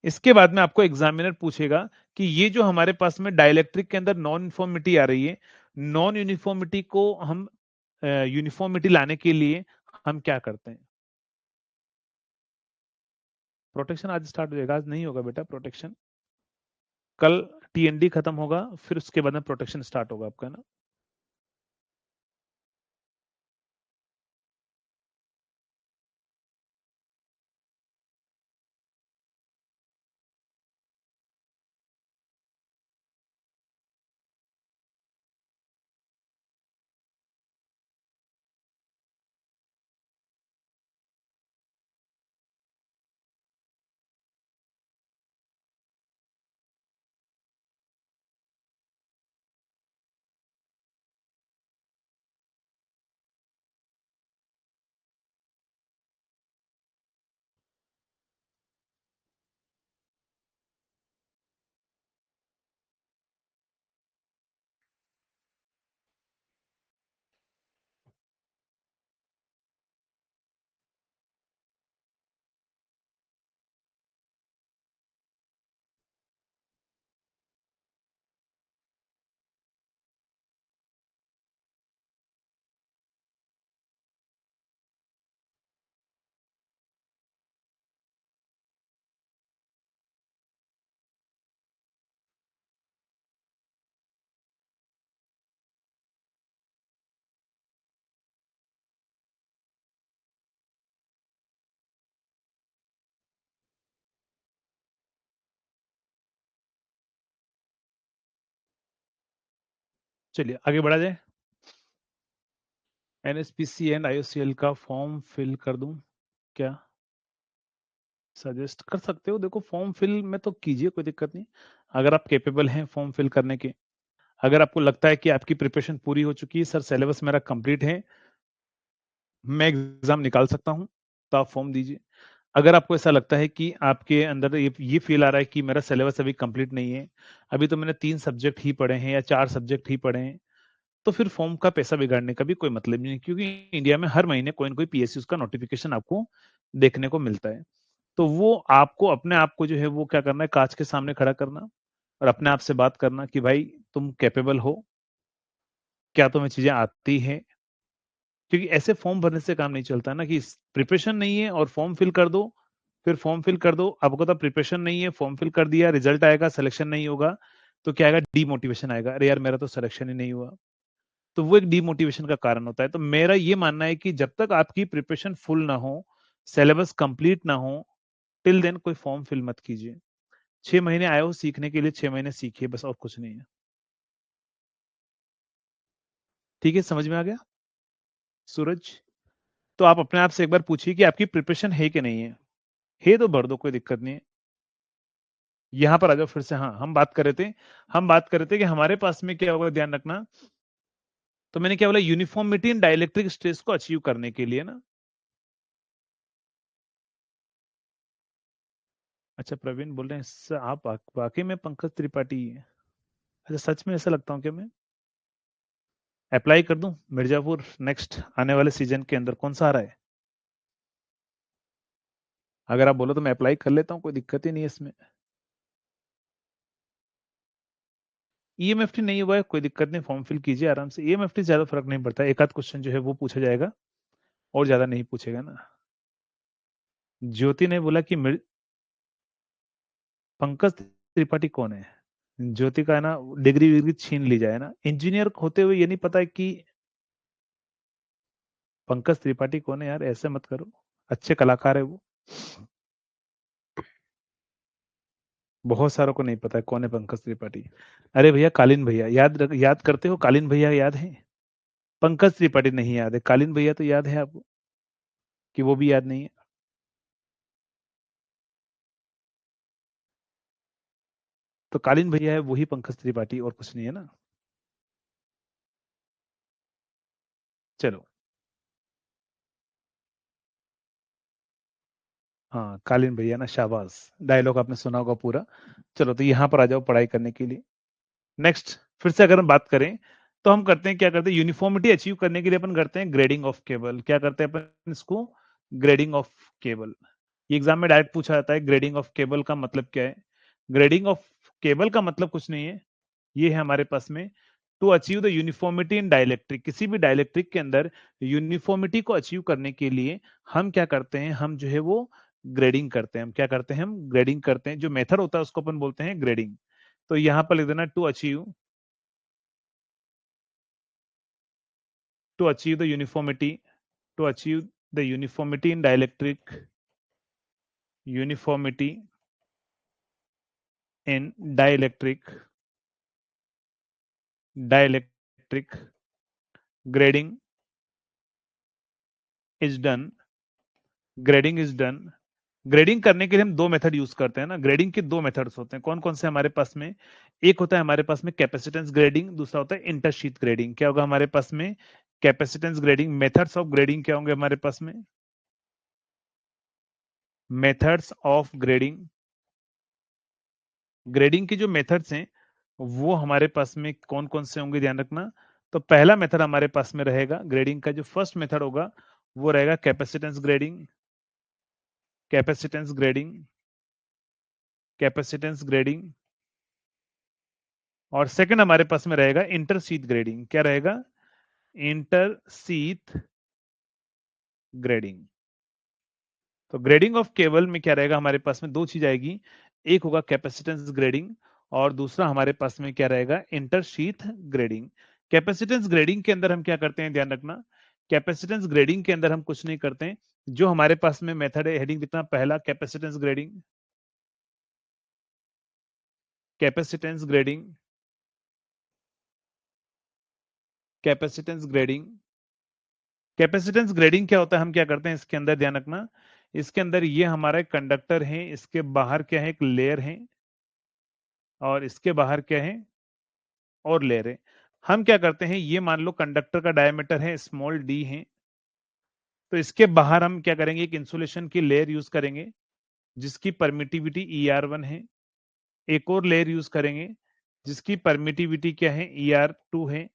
इसके बाद में आपको एग्जामिनर पूछेगा कि ये जो हमारे पास में डाइलेक्ट्रिक के अंदर नॉन यूनिफॉर्मिटी आ रही है, नॉन यूनिफॉर्मिटी को हम यूनिफॉर्मिटी लाने के लिए हम क्या करते हैं? प्रोटेक्शन आज स्टार्ट हो जाएगा, आज नहीं होगा बेटा प्रोटेक्शन। कल टीएनडी खत्म होगा, फिर उसके बाद में प्रोटेक्शन स्टार्ट होगा आपका ना। चलिए आगे बढ़ा जाए। एनएसपीसी एंड आईओसीएल का फॉर्म फिल कर दूं क्या? सजेस्ट कर सकते हो, देखो फॉर्म फिल में तो कीजिए, कोई दिक्कत नहीं। अगर आप कैपेबल हैं फॉर्म फिल करने के, अगर आपको लगता है कि आपकी प्रिपरेशन पूरी हो चुकी है, सर सिलेबस मेरा कंप्लीट है, मैं एग्जाम निकाल सकता हूं, तो आप फॉर्म दीजिए। अगर आपको ऐसा लगता है कि आपके अंदर ये फील आ रहा है कि मेरा सिलेबस अभी कंप्लीट नहीं है, अभी तो मैंने 3 सब्जेक्ट ही पढ़े हैं या 4 सब्जेक्ट ही पढ़े हैं, तो फिर फॉर्म का पैसा बिगाड़ने का भी कोई मतलब नहीं है, क्योंकि इंडिया में हर महीने कोई ना कोई पीएसयू का नोटिफिकेशन आपको देखने को मिलता है। तो वो आपको अपने आप को जो है वो क्या करना है, कांच के सामने खड़ा करना और अपने आप से बात करना कि भाई तुम कैपेबल हो, क्या तुम्हें चीजें आती हैं। क्योंकि ऐसे फॉर्म भरने से काम नहीं चलता ना, कि प्रिपरेशन नहीं है और फॉर्म फिल कर दो, फिर फॉर्म फिल कर दो, आपको तो प्रिपरेशन नहीं है, फॉर्म फिल कर दिया, रिजल्ट आएगा, सिलेक्शन नहीं होगा, तो क्या आएगा? डीमोटिवेशन आएगा, अरे यार मेरा तो सिलेक्शन ही नहीं हुआ। तो वो एक डीमोटिवेशन का कारण होता है। तो मेरा ये मानना है कि जब तक आपकी प्रिपरेशन फुल ना हो, सिलेबस कंप्लीट ना हो, टिल देन कोई फॉर्म फिल मत कीजिए। 6 महीने आए हो सीखने के लिए, 6 महीने सीखिए बस, और कुछ नहीं है। ठीक है, समझ में आ गया सूरज? तो आप अपने आप से एक बार पूछिए कि आपकी प्रिपरेशन है कि नहीं है तो भर दो, कोई दिक्कत नहीं है। यहां पर आ जाओ फिर से। हाँ, हम बात कर रहे थे कि हमारे पास में क्या होगा, ध्यान रखना। तो मैंने क्या बोला, यूनिफॉर्मिटी इन डाइलेक्ट्रिक स्ट्रेस को अचीव करने के लिए ना। अच्छा, प्रवीण बोल रहे हैं आप वाकई में पंकज त्रिपाठी हैं? अच्छा, सच में ऐसा लगता हूँ क्या मैं? अप्लाई कर दूं मिर्जापुर नेक्स्ट आने वाले सीजन के अंदर, कौन सा आ रहा है? अगर आप बोलो तो मैं अप्लाई कर लेता हूँ, कोई दिक्कत ही नहीं है इसमें। ईएमएफटी नहीं हुआ है, कोई दिक्कत नहीं, फॉर्म फिल कीजिए आराम से। ईएमएफटी ज्यादा फर्क नहीं पड़ता, एक आध क्वेश्चन जो है वो पूछा जाएगा, और ज्यादा नहीं पूछेगा ना। ज्योति ने बोला कि पंकज त्रिपाठी कौन है? ज्योति का है ना, डिग्री विग्री छीन ली जाए ना, इंजीनियर होते हुए ये नहीं पता है कि पंकज त्रिपाठी कौन है यार, ऐसे मत करो, अच्छे कलाकार है वो। बहुत सारों को नहीं पता है कौन है पंकज त्रिपाठी। अरे भैया कालीन भैया याद करते हो, कालीन भैया याद है? पंकज त्रिपाठी नहीं याद है, कालीन भैया तो याद है आपको, कि वो भी याद नहीं है? तो कालीन भैया है वही पंकज त्रिपाठी, और कुछ नहीं है ना। चलो, हाँ कालीन भैया ना, शाबाश। डायलॉग आपने सुना होगा पूरा। चलो तो यहाँ पर आ जाओ पढ़ाई करने के लिए। नेक्स्ट, फिर से अगर हम बात करें, तो हम करते हैं, क्या करते हैं, यूनिफॉर्मिटी अचीव करने के लिए अपन करते हैं ग्रेडिंग ऑफ केबल। क्या करते हैं अपन इसको? Grading of cable. ये एग्जाम में डायरेक्ट पूछा जाता है, ग्रेडिंग ऑफ केबल का मतलब क्या है? ग्रेडिंग ऑफ केबल का मतलब कुछ नहीं है, ये है हमारे पास में, to achieve the uniformity in dielectric. किसी भी डाइलेक्ट्रिक के अंदर यूनिफॉर्मिटी को अचीव करने के लिए हम क्या करते हैं, हम जो है वो ग्रेडिंग करते हैं। हम क्या करते हैं? हम ग्रेडिंग करते हैं। जो मेथड होता है उसको अपन बोलते हैं ग्रेडिंग। तो यहां पर लिख देना to achieve the uniformity, to achieve the uniformity in dielectric, uniformity in dielectric grading is done, grading is done. Grading करने के लिए हम दो मेथड यूज करते हैं ना, ग्रेडिंग के दो मेथड्स होते हैं। कौन कौन से हमारे पास में? एक होता है हमारे पास में कैपेसिटेंस ग्रेडिंग, दूसरा होता है इंटरशीथ ग्रेडिंग। क्या होगा हमारे पास में? Capacitance grading. Methods of grading क्या होंगे हमारे पास में? मेथड्स ऑफ ग्रेडिंग, ग्रेडिंग के जो मेथड्स हैं वो हमारे पास में कौन कौन से होंगे, ध्यान रखना। तो पहला मेथड हमारे पास में रहेगा, ग्रेडिंग का जो फर्स्ट मेथड होगा वो रहेगा capacitance grading, capacitance grading, capacitance grading. और सेकंड हमारे पास में रहेगा इंटरशीथ ग्रेडिंग। क्या रहेगा? इंटरशीथ ग्रेडिंग। तो ग्रेडिंग ऑफ केबल में क्या रहेगा हमारे पास में? दो चीज आएगी, एक होगा कैपेसिटेंस ग्रेडिंग, और दूसरा हमारे पास में क्या रहेगा? इंटरशीथ ग्रेडिंग। कैपेसिटेंस ग्रेडिंग के अंदर हम क्या करते हैं, ध्यान रखना, कैपेसिटेंस ग्रेडिंग के अंदर हम कुछ नहीं करते हैं। जो हमारे पास में मेथड है, हेडिंग लिखना पहला, capacitance grading, capacitance grading, capacitance grading. Capacitance grading क्या होता है, हम क्या करते हैं इसके अंदर, ध्यान रखना, इसके अंदर ये हमारा कंडक्टर है, इसके बाहर क्या है, एक लेयर है, और इसके बाहर क्या है, और लेयर है। हम क्या करते हैं, ये मान लो कंडक्टर का डायमीटर है स्मॉल डी है, तो इसके बाहर हम क्या करेंगे, एक इंसुलेशन की लेयर यूज करेंगे जिसकी परमिटिविटी ER1 है। एक और लेयर यूज करेंगे जिसकी परमिटिविटी क्या है, ER2 है।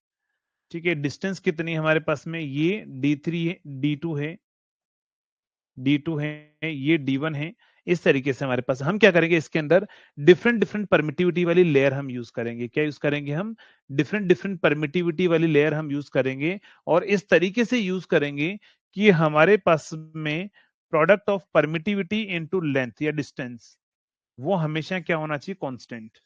ठीक है, डिस्टेंस कितनी है हमारे पास में, ये D3 है, D2 है, D2 है, ये D1 है। इस तरीके से हमारे पास, हम क्या करेंगे इसके अंदर डिफरेंट डिफरेंट परमिटिविटी वाली लेयर हम यूज करेंगे। क्या यूज करेंगे हम? डिफरेंट डिफरेंट परमिटिविटी वाली लेयर हम यूज करेंगे, और इस तरीके से यूज करेंगे कि हमारे पास में product of permittivity into length या डिस्टेंस, वो हमेशा क्या होना चाहिए, कांस्टेंट।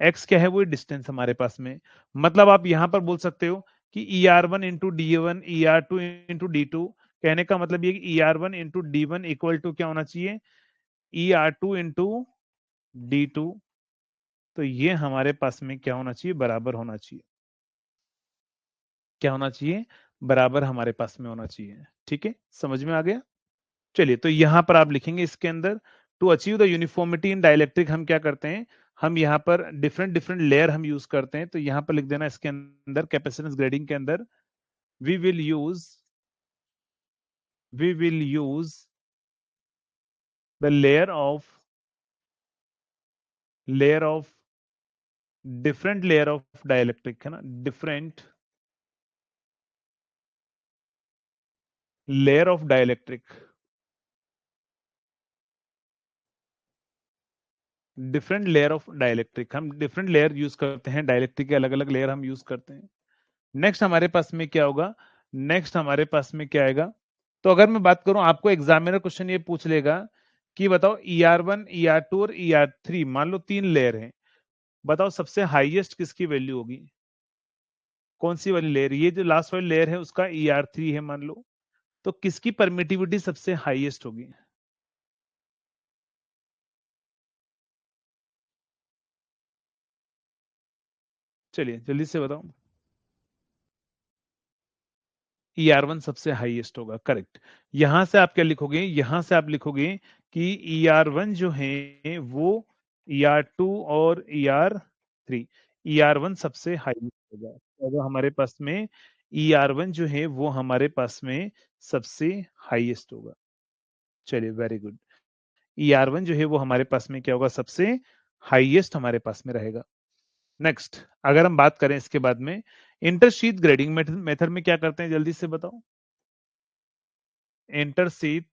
एक्स क्या है, वो डिस्टेंस हमारे पास में। मतलब आप यहां पर बोल सकते हो कि ER1 into D1, ER2 into D2। कहने का मतलब ये कि ER1 into D1 equal to क्या होना चाहिए, ER2 इंटू D2। तो ये हमारे पास में क्या होना चाहिए, बराबर होना चाहिए। क्या होना चाहिए? बराबर हमारे पास में होना चाहिए। ठीक है, समझ में आ गया? चलिए, तो यहां पर आप लिखेंगे इसके अंदर, to achieve the uniformity in dielectric हम क्या करते हैं, हम यहाँ पर डिफरेंट डिफरेंट लेयर हम यूज करते हैं। तो यहाँ पर लिख देना इसके अंदर, कैपेसिटेंस ग्रेडिंग के अंदर, we will use we will use the layer of different layer of dielectric, है ना, different layer of dielectric, different layer of dielectric. हम डिफरेंट लेयर यूज करते हैं, डाइलेक्ट्रिक के अलग अलग लेयर हम यूज करते हैं। नेक्स्ट हमारे पास में क्या होगा, नेक्स्ट हमारे पास में क्या आएगा? तो अगर मैं बात करूं, आपको एग्जामिनर क्वेश्चन ये पूछ लेगा कि बताओ ER1, ER2 और ER3, मान लो 3 लेयर हैं, बताओ सबसे हाईएस्ट किसकी वैल्यू होगी? कौन सी वाली लेयर? ये जो लास्ट वाली लेयर है उसका ER3 है मान लो, तो किसकी परमिटिविटी सबसे हाईएस्ट होगी? चलिए जल्दी से बताओ। ER1 सबसे हाईएस्ट होगा, करेक्ट। यहां से आप क्या लिखोगे? यहां से आप लिखोगे कि ER1 जो है वो ER2 और ER3, ER1 सबसे हाईएस्ट होगा। तो अगर हमारे पास में ER1 जो है वो हमारे पास में सबसे हाईएस्ट होगा। चलिए वेरी गुड। ER1 जो है वो हमारे पास में क्या होगा? सबसे हाईएस्ट हमारे पास में रहेगा। नेक्स्ट, अगर हम बात करें इसके बाद में इंटरशीट ग्रेडिंग मेथड में क्या करते हैं, जल्दी से बताओ। इंटरशीट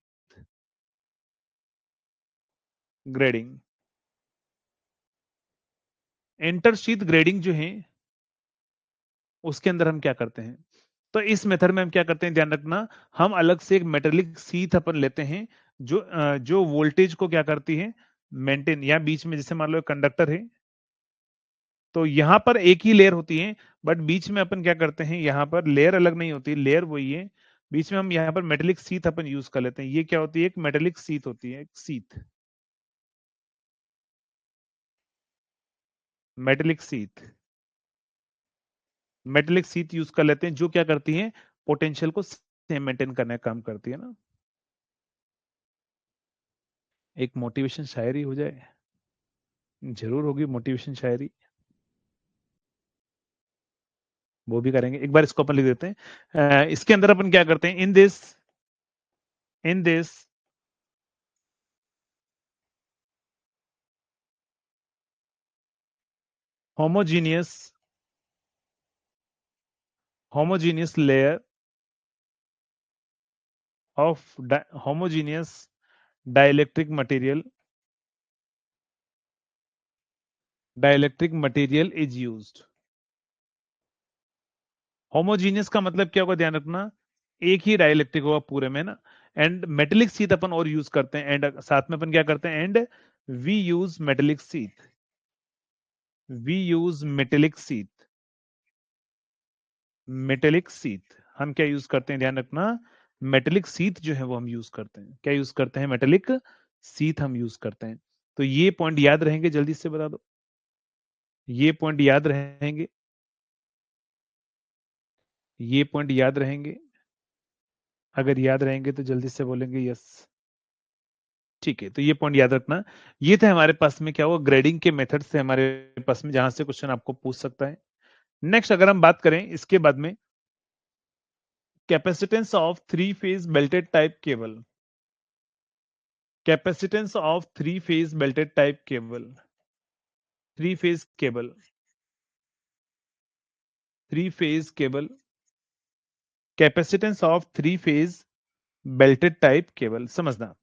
ग्रेडिंग, इंटरशीट ग्रेडिंग जो है उसके अंदर हम क्या करते हैं? तो इस मेथड में हम क्या करते हैं, ध्यान रखना, हम अलग से एक मेटेलिक सीथ अपन लेते हैं जो वोल्टेज को क्या करती है? मेंटेन। या बीच में जैसे मान लो कंडक्टर है, तो यहां पर एक ही लेयर होती है, बट बीच में अपन क्या करते हैं, यहां पर लेयर अलग नहीं होती, लेयर वही है, बीच में हम यहाँ पर मेटेलिक सीथ अपन यूज कर लेते हैं। ये क्या होती है? एक मेटेलिक सीथ होती है, एक sheath, metallic sheath, metallic sheath use कर लेते हैं, जो क्या करती है? पोटेंशियल को सेम मेंटेन करने का काम करती है ना। एक मोटिवेशन शायरी हो जाए, जरूर होगी मोटिवेशन शायरी, वो भी करेंगे। एक बार इसको अपन लिख देते हैं। इसके अंदर अपन क्या करते हैं? In this homogeneous homogeneous layer of homogeneous dielectric material, dielectric material is used. Homogeneous का मतलब क्या होगा, ध्यान रखना, एक ही डाइलेक्ट्रिक होगा पूरे में ना। एंड मेटेलिक सीथ अपन और यूज करते हैं, एंड साथ में अपन क्या करते हैं? And we use metallic sheath, we use metallic sheath, metallic sheath हम क्या यूज करते हैं, ध्यान रखना, मेटेलिक सीथ जो है वो हम यूज करते हैं। क्या यूज करते हैं? मेटेलिक सीथ हम यूज करते हैं। तो ये पॉइंट याद रहेंगे, जल्दी से बता दो। ये पॉइंट याद रहेंगे, ये पॉइंट याद रहेंगे। अगर याद रहेंगे तो जल्दी से बोलेंगे यस। ठीक है, तो ये पॉइंट याद रखना। ये थे हमारे पास में क्या हुआ, ग्रेडिंग के मेथड से हमारे पास में, जहां से क्वेश्चन आपको पूछ सकता है। नेक्स्ट अगर हम बात करें इसके बाद में, capacitance of three phase belted type cable, capacitance of three phase belted type cable, three phase cable, three phase cable, capacitance of three phase belted type cable, समझना।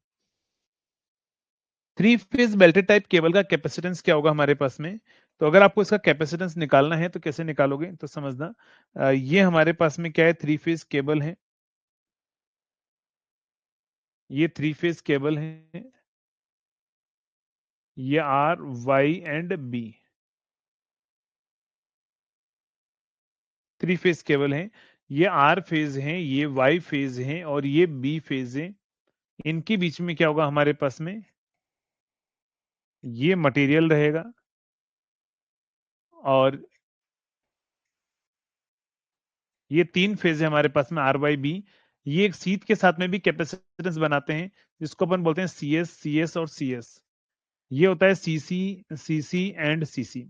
Three phase belted type cable का capacitance क्या होगा हमारे पास में? तो अगर आपको इसका कैपेसिटेंस निकालना है तो कैसे निकालोगे, तो समझना, ये हमारे पास में क्या है? थ्री फेज केबल है, ये थ्री फेज केबल है, ये R Y and B, three phase cable है। ये आर फेज है, ये वाई फेज है और ये बी फेज है। इनके बीच में क्या होगा हमारे पास में? ये मटेरियल रहेगा, और ये तीन फेज है हमारे पास में, आर वाई बी। ये एक सीट के साथ में भी कैपेसिटेंस बनाते हैं, जिसको अपन बोलते हैं सी एस और सी एस। ये होता है सी सी and C C.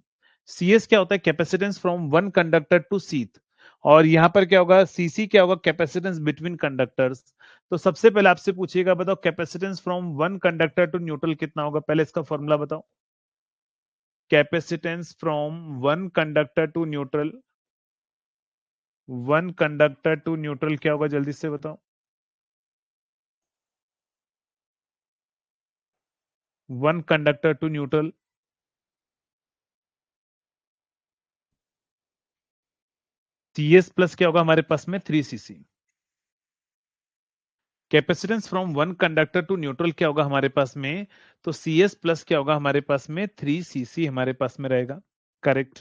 C S क्या होता है? Capacitance from one conductor to sheath. और यहां पर क्या होगा? सीसी क्या होगा? Capacitance between conductors. तो सबसे पहले आपसे पूछिएगा, बताओ capacitance from one conductor to neutral कितना होगा? पहले इसका फॉर्मूला बताओ। Capacitance from one conductor to neutral, one conductor to neutral क्या होगा? जल्दी से बताओ। One conductor to neutral, C S plus क्या होगा हमारे पास में? Three C C. Capacitance from one conductor to neutral क्या होगा हमारे पास में, तो CS प्लस क्या होगा हमारे पास में 3cc हमारे पास में रहेगा। करेक्ट,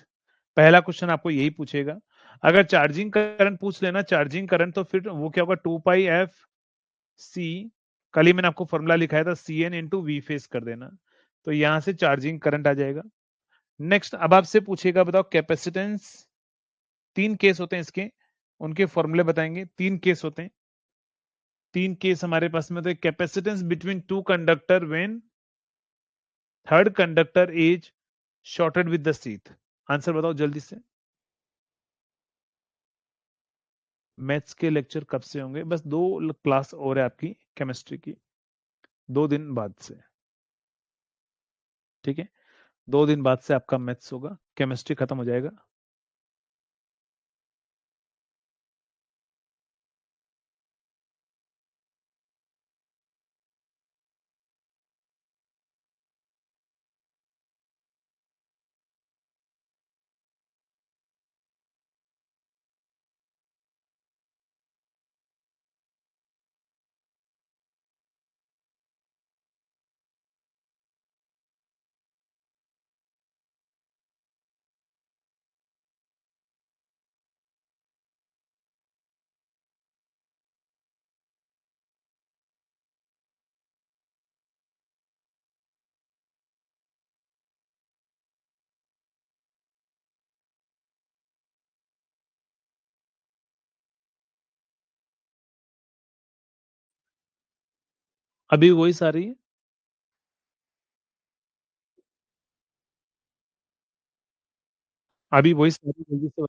पहला क्वेश्चन आपको यही पूछेगा। अगर चार्जिंग करंट पूछ लेना, चार्जिंग करंट, तो फिर वो क्या होगा 2πfc, कल ही मैंने आपको फॉर्मूला लिखाया था, CN इंटू वी फेस कर देना, तो यहां से चार्जिंग करंट आ जाएगा। नेक्स्ट अब आपसे पूछेगा, बताओ कैपेसिटेंस, तीन केस होते हैं इसके, उनके फॉर्मूले बताएंगे। तीन केस होते हैं, तीन केस हमारे पास में होते हैं। Capacitance between two conductor when third conductor is shorted with the sheath. Answer बताओ जल्दी से। मैथ्स के लेक्चर कब से होंगे? बस दो क्लास और है आपकी केमिस्ट्री की, 2 दिन बाद से, ठीक है? 2 दिन बाद से आपका मैथ्स होगा, केमिस्ट्री खत्म हो जाएगा। अभी वही सारी है, अभी वही सारी जल्दी से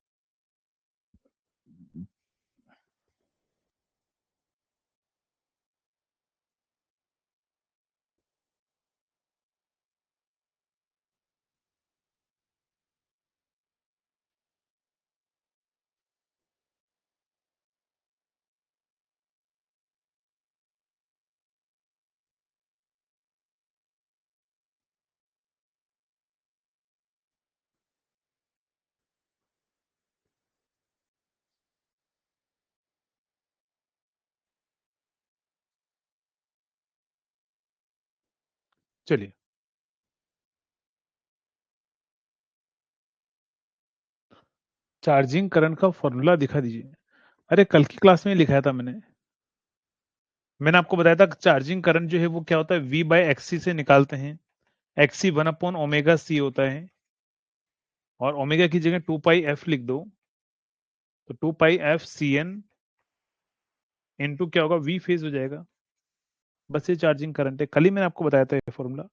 चलिए। चार्जिंग करंट का फॉर्मूला दिखा दीजिए। अरे कल की क्लास में ही लिखाया था मैंने आपको बताया था चार्जिंग करंट जो है वो क्या होता है, V बाय एक्सी से निकालते हैं। एक्सी 1/ओमेगा c होता है, और ओमेगा की जगह 2πf लिख दो, तो 2πf इंटू क्या होगा, V फेज हो जाएगा। बस ये चार्जिंग करंट है, कल ही मैंने आपको बताया था ये फॉर्मूला।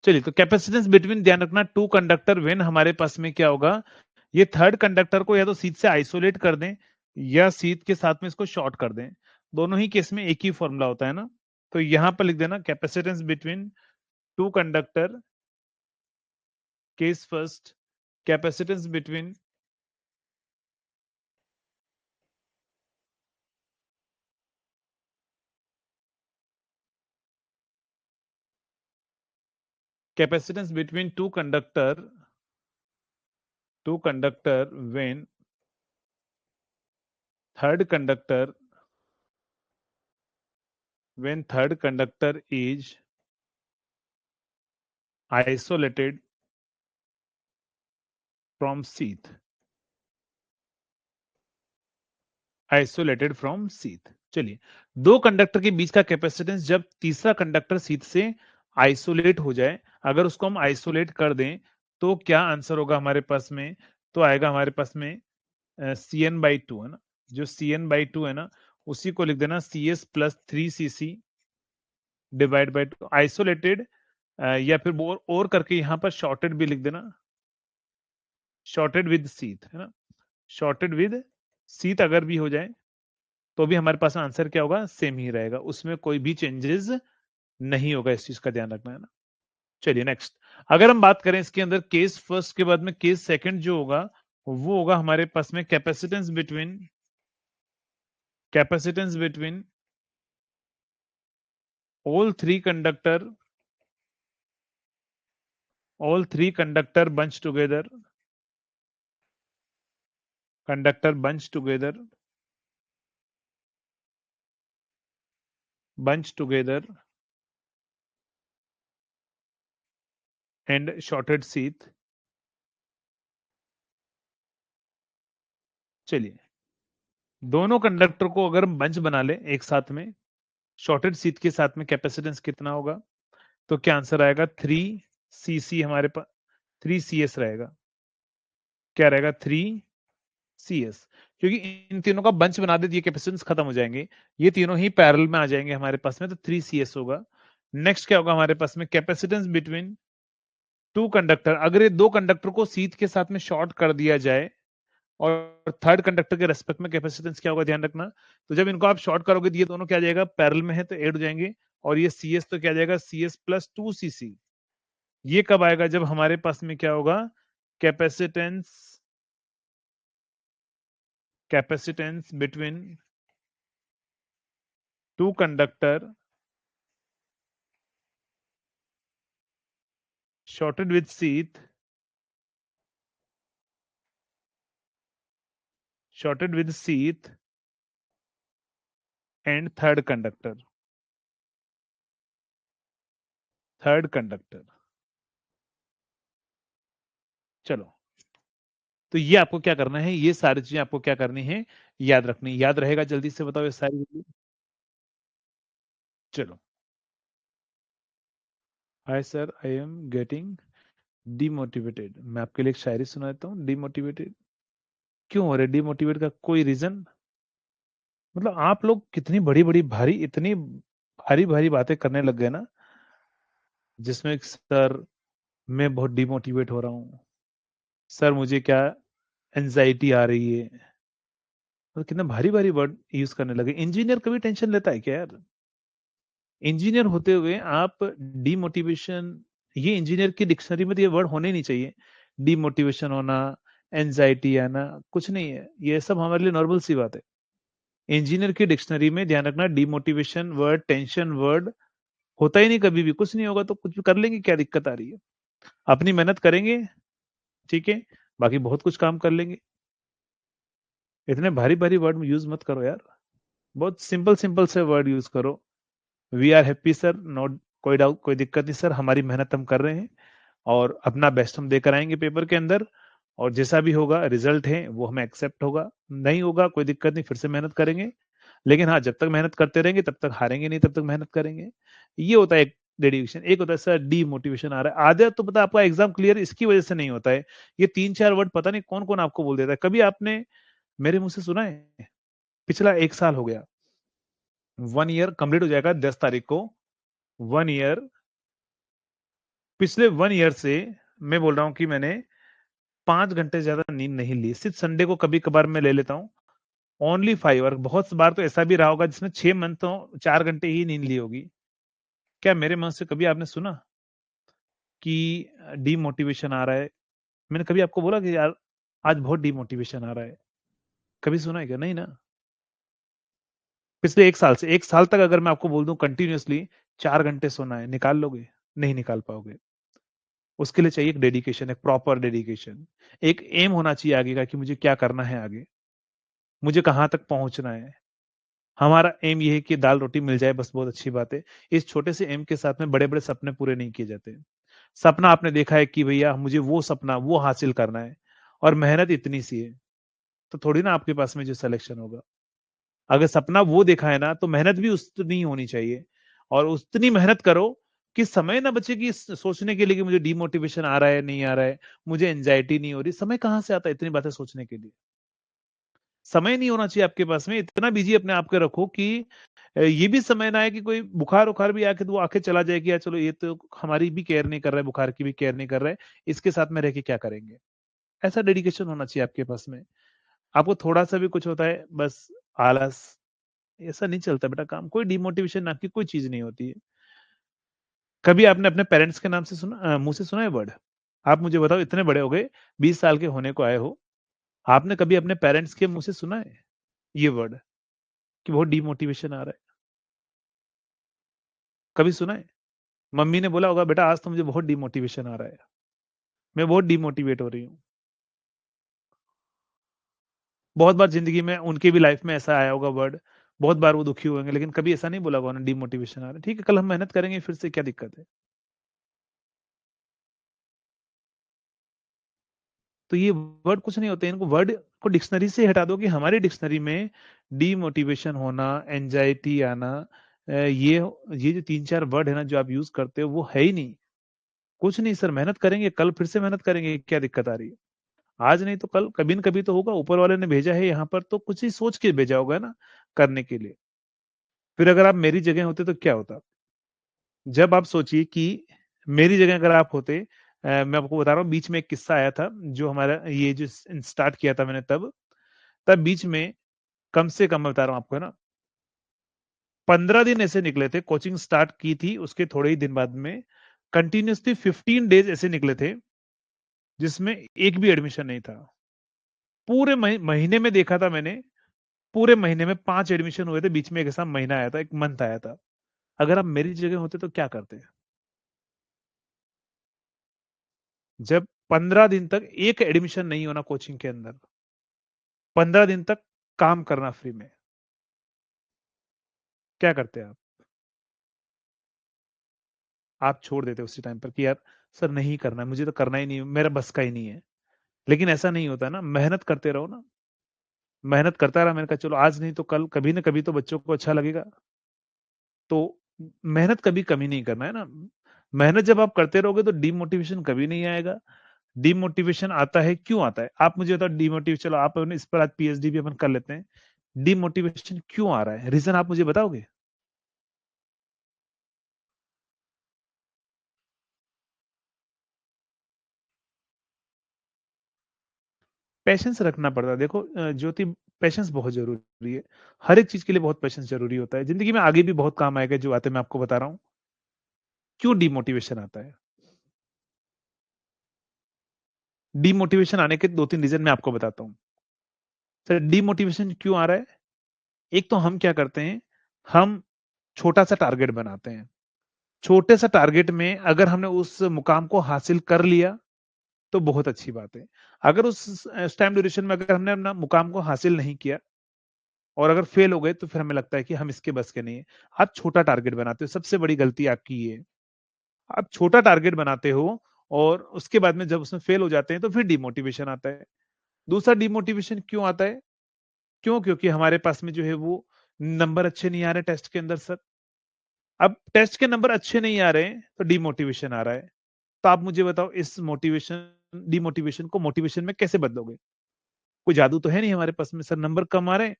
चलिए, तो कैपेसिटेंस बिटवीन, ध्यान रखना, टू कंडक्टर व्हेन हमारे पास में क्या होगा, ये थर्ड कंडक्टर को या तो शीट से आइसोलेट कर दें या शीट के साथ में इसको शॉर्ट कर दें। दोनों ही केस में एक ही फॉर्मूला होता है ना, तो यहां पर लिख देना capacitance between two conductor, case first, capacitance between capacitance between two conductor when third conductor third conductor is isolated from sheath, isolated from sheath. चलिए, दो कंडक्टर के बीच का कैपेसिटेंस जब तीसरा कंडक्टर शीथ से आइसोलेट हो जाए, अगर उसको हम आइसोलेट कर दें, तो क्या आंसर होगा हमारे पास में, तो आएगा हमारे पास में CN/2 है ना, जो CN/2 है ना, उसी को लिख देना CS plus 3cc divide by 2, isolated, या फिर और करके यहां पर शॉर्टेड भी लिख देना, शॉर्टेड विद शीथ है ना, शॉर्टेड विद शीथ अगर भी हो जाए तो भी हमारे पास आंसर क्या होगा, सेम ही रहेगा, उसमें कोई भी चेंजेस नहीं होगा, इस चीज का ध्यान रखना है ना। चलिए नेक्स्ट, अगर हम बात करें इसके अंदर केस फर्स्ट के बाद में केस सेकंड जो होगा, वो होगा हमारे पास में capacitance between all three conductor, bunch together, conductor bunch together bunch together and shorted sheath. चलिए, दोनों कंडक्टर को अगर हम बंच बना ले एक साथ में, शॉर्टेड शीथ के साथ में कैपेसिटेंस कितना होगा? तो क्या आंसर आएगा? 3cc हमारे पास 3cs रहेगा। क्या रहेगा? 3cs, क्योंकि इन तीनों का बंच बना दे, ये कैपेसिटेंस खत्म हो जाएंगे, ये तीनों ही पैरेलल में आ जाएंगे हमारे पास में, तो 3cs होगा। नेक्स्ट क्या होगा हमारे पास में? कैपेसिटेंस बिटवीन टू कंडक्टर, अगर ये दो कंडक्टर को शीथ के साथ में शॉर्ट कर दिया जाए और थर्ड कंडक्टर के रेस्पेक्ट में कैपेसिटेंस क्या होगा, ध्यान रखना। तो जब इनको आप शॉर्ट करोगे तो ये दोनों क्या आ जाएगा? पैरेलल में है तो ऐड हो जाएंगे, और ये cs तो क्या आ जाएगा? cs plus 2cc। ये कब आएगा? जब हमारे पास में क्या होगा? Capacitance capacitance between two conductor shorted with sheath shorted with sheath and third conductor। चलो, तो ये आपको क्या करना है? ये सारी चीजें आपको क्या करनी है? याद रखनी। याद रहेगा? जल्दी से बताओ ये सारी चीजें। चलो, hi sir, I am getting demotivated. मैं आपके लिए एक शायरी सुनाता हूँ। डिमोटिवेटेड क्यों हो रहे? डिमोटिवेट का कोई रीजन? मतलब आप लोग कितनी बड़ी बड़ी भारी, इतनी भारी भारी बातें करने लग गए ना, जिसमें सर मैं बहुत डिमोटिवेट हो रहा हूँ, सर मुझे क्या एंजाइटी आ रही है। मतलब कितना भारी भारी वर्ड यूज करने लगे। इंजीनियर कभी टेंशन लेता है क्या यार? इंजीनियर होते हुए आप डिमोटिवेशन, ये इंजीनियर की डिक्शनरी में तो ये वर्ड होने ही नहीं चाहिए। डिमोटिवेशन होना, एंजाइटी आना, कुछ नहीं है, ये सब हमारे लिए नॉर्मल सी बात है। इंजीनियर की डिक्शनरी में ध्यान रखना, डिमोटिवेशन वर्ड, टेंशन वर्ड होता ही नहीं कभी भी। कुछ नहीं होगा तो कुछ भी कर लेंगे, क्या दिक्कत आ रही है? अपनी मेहनत करेंगे, ठीक है, बाकी बहुत कुछ काम कर लेंगे। इतने भारी भारी वर्ड यूज मत करो यार, बहुत सिंपल सिंपल से वर्ड यूज करो। We are happy sir, not कोई डाउट, कोई दिक्कत नहीं सर, हमारी मेहनत हम कर रहे हैं और अपना बेस्ट हम देकर आएंगे पेपर के अंदर, और जैसा भी होगा रिजल्ट है वो हमें एक्सेप्ट होगा, नहीं होगा कोई दिक्कत नहीं, फिर से मेहनत करेंगे। लेकिन हाँ, जब तक मेहनत करते रहेंगे तब तक हारेंगे नहीं, तब तक मेहनत करेंगे। ये होता है एक डेडिकेशन। एक होता है सर डीमोटिवेशन आ रहा है, आधा तो पता आपका एग्जाम क्लियर इसकी वजह से नहीं होता है। ये 3-4 वर्ड पता नहीं कौन कौन आपको बोल देता है। कभी आपने मेरे मुंह से सुना है? पिछला 1 साल हो गया, 1 ईयर कंप्लीट हो जाएगा 10 तारीख को। 1 ईयर, पिछले 1 ईयर से मैं बोल रहा हूँ कि मैंने 5 घंटे से ज्यादा नींद नहीं ली। सिर्फ संडे को कभी कभार मैं ले लेता हूँ, ओनली 5। और बहुत बार तो ऐसा भी रहा होगा जिसमें 6 मंथों 4 घंटे ही नींद ली होगी। क्या मेरे मुंह से कभी आपने सुना कि डीमोटिवेशन आ रहा है? मैंने कभी आपको बोला कि यार आज बहुत डीमोटिवेशन आ रहा है? कभी सुना है क्या? नहीं ना। पिछले 1 साल से, 1 साल तक अगर मैं आपको बोल दूं कंटिन्यूअसली 4 घंटे सोना है, निकाल लोगे? नहीं निकाल पाओगे। उसके लिए चाहिए एक डेडिकेशन, एक प्रॉपर डेडिकेशन। एक एम होना चाहिए आगे का कि मुझे क्या करना है आगे, मुझे कहां तक पहुंचना है। हमारा एम ये है कि दाल रोटी मिल जाए बस, बहुत अच्छी बात है। इस छोटे से एम के साथ में बड़े बड़े सपने पूरे नहीं किए जाते। सपना आपने देखा है कि भैया मुझे वो सपना वो हासिल करना है, और मेहनत इतनी सी है, तो थोड़ी ना आपके पास में जो सिलेक्शन होगा। अगर सपना वो देखा है ना, तो मेहनत भी उतनी होनी चाहिए, और उतनी मेहनत करो कि समय ना बचे कि सोचने के लिए कि मुझे डिमोटिवेशन आ रहा है नहीं आ रहा है, मुझे एंजाइटी नहीं हो रही। समय कहाँ से आता है इतनी बातें सोचने के लिए? समय नहीं होना चाहिए आपके पास में। इतना बिजी अपने आप को रखो कि ये भी समय ना है कि कोई बुखार उखार भी आके तो वो आके चला जाए कि यार चलो ये तो हमारी भी केयर नहीं कर रहा है, बुखार की भी केयर नहीं कर रहा है, इसके साथ में रह के क्या करेंगे। ऐसा डेडिकेशन होना चाहिए आपके पास में। आपको थोड़ा सा भी कुछ होता है बस आलस, ऐसा नहीं चलता बेटा काम। कोई डिमोटिवेशन आपकी कोई चीज नहीं होती है। कभी आपने अपने पेरेंट्स के नाम से सुना, मुंह से सुना है वर्ड? आप मुझे बताओ, इतने बड़े हो गए, 20 साल के होने को आए हो, आपने कभी अपने पेरेंट्स के मुंह से सुना है ये वर्ड कि बहुत डिमोटिवेशन आ रहा है? कभी सुना है? मम्मी ने बोला होगा बेटा आज तो मुझे बहुत डिमोटिवेशन आ रहा है, मैं बहुत डिमोटिवेट हो रही हूँ। बहुत बार जिंदगी में उनके भी लाइफ में ऐसा आया होगा वर्ड, बहुत बार वो दुखी होंगे, लेकिन कभी ऐसा नहीं बोला होगा उन्होंने डिमोटिवेशन आ रहा है। ठीक है, कल हम मेहनत करेंगे फिर से, क्या दिक्कत है? तो ये वर्ड कुछ नहीं होते, इनको वर्ड को डिक्शनरी से हटा दो कि हमारी डिक्शनरी में डीमोटिवेशन होना, एंजाइटी आना, ये जो 3-4 वर्ड है ना जो आप यूज करते हो, वो है ही नहीं। कुछ नहीं सर, मेहनत करेंगे, कल फिर से मेहनत करेंगे, क्या दिक्कत आ रही है? आज नहीं तो कल, कभी न कभी तो होगा, ऊपर वाले ने भेजा है यहाँ पर तो कुछ ही सोच के भेजा होगा ना करने के लिए। फिर अगर आप मेरी जगह होते तो क्या होता? जब आप सोचिए कि मेरी जगह अगर आप होते, मैं आपको बता रहा हूँ, बीच में एक किस्सा आया था जो हमारा ये जो स्टार्ट किया था मैंने तब बीच में कम से कम मैं बता रहा हूँ आपको, है ना, 15 दिन ऐसे निकले थे। कोचिंग स्टार्ट की थी उसके थोड़े ही दिन बाद में कंटिन्यूअसली 15 डेज ऐसे निकले थे जिसमें एक भी एडमिशन नहीं था। पूरे महीने में देखा था मैंने, पूरे महीने में 5 एडमिशन हुए थे, बीच में एक ऐसा महीना आया था, एक मंथ आया था। अगर आप मेरी जगह होते तो क्या करते? जब 15 दिन तक एक एडमिशन नहीं होना कोचिंग के अंदर, 15 दिन तक काम करना फ्री में, क्या करते आप? आप छोड़ देते उसी टाइम पर कि यार सर नहीं करना है, मुझे तो करना ही नहीं है, मेरा बस का ही नहीं है। लेकिन ऐसा नहीं होता ना, मेहनत करते रहो ना। मेहनत करता रहा, मैंने कहा चलो आज नहीं तो कल, कभी ना कभी तो बच्चों को अच्छा लगेगा। तो मेहनत कभी कमी नहीं करना है ना। मेहनत जब आप करते रहोगे तो डिमोटिवेशन कभी नहीं आएगा। डिमोटिवेशन आता है, क्यों आता है? आप मुझे बताओ, डिमोटिवेशन, चलो आप इस पर आज पीएचडी भी अपन कर लेते हैं। डिमोटिवेशन क्यों आ रहा है, रीजन आप मुझे बताओगे? पेशेंस रखना पड़ता है। देखो ज्योति, पेशेंस बहुत जरूरी है। हर एक चीज के लिए बहुत पेशेंस जरूरी होता है। जिंदगी में आगे भी बहुत काम आएगा, जो बातें मैं आपको बता रहा हूँ। क्यों डिमोटिवेशन आता है? डिमोटिवेशन आने के 2-3 रीजन मैं आपको बताता हूँ। सर, डिमोटिवेशन क्यों आ रहा है? एक तो हम क्या करते हैं, हम छोटा सा टारगेट बनाते हैं। छोटे सा टारगेट में अगर हमने उस मुकाम को हासिल कर लिया तो बहुत अच्छी बात है। अगर उस टाइम ड्यूरेशन में अगर हमने अपना मुकाम को हासिल नहीं किया और अगर फेल हो गए, तो फिर हमें लगता है कि हम इसके बस के नहीं है। आप छोटा टारगेट बनाते हो, सबसे बड़ी गलती आपकी ये है। आप छोटा टारगेट बनाते हो और उसके बाद में जब उसमें फेल हो जाते हैं तो फिर डिमोटिवेशन आता है। दूसरा डिमोटिवेशन क्यों आता है? क्यों? क्योंकि हमारे पास में जो है वो नंबर अच्छे नहीं आ रहे टेस्ट के अंदर सर। अब टेस्ट के नंबर अच्छे नहीं आ रहे हैं तो डिमोटिवेशन आ रहा है। तो आप मुझे बताओ, इस मोटिवेशन डिमोटिवेशन को मोटिवेशन में कैसे बदलोगे? कोई जादू तो है नहीं हमारे पास में, सर नंबर कम आ रहे हैं,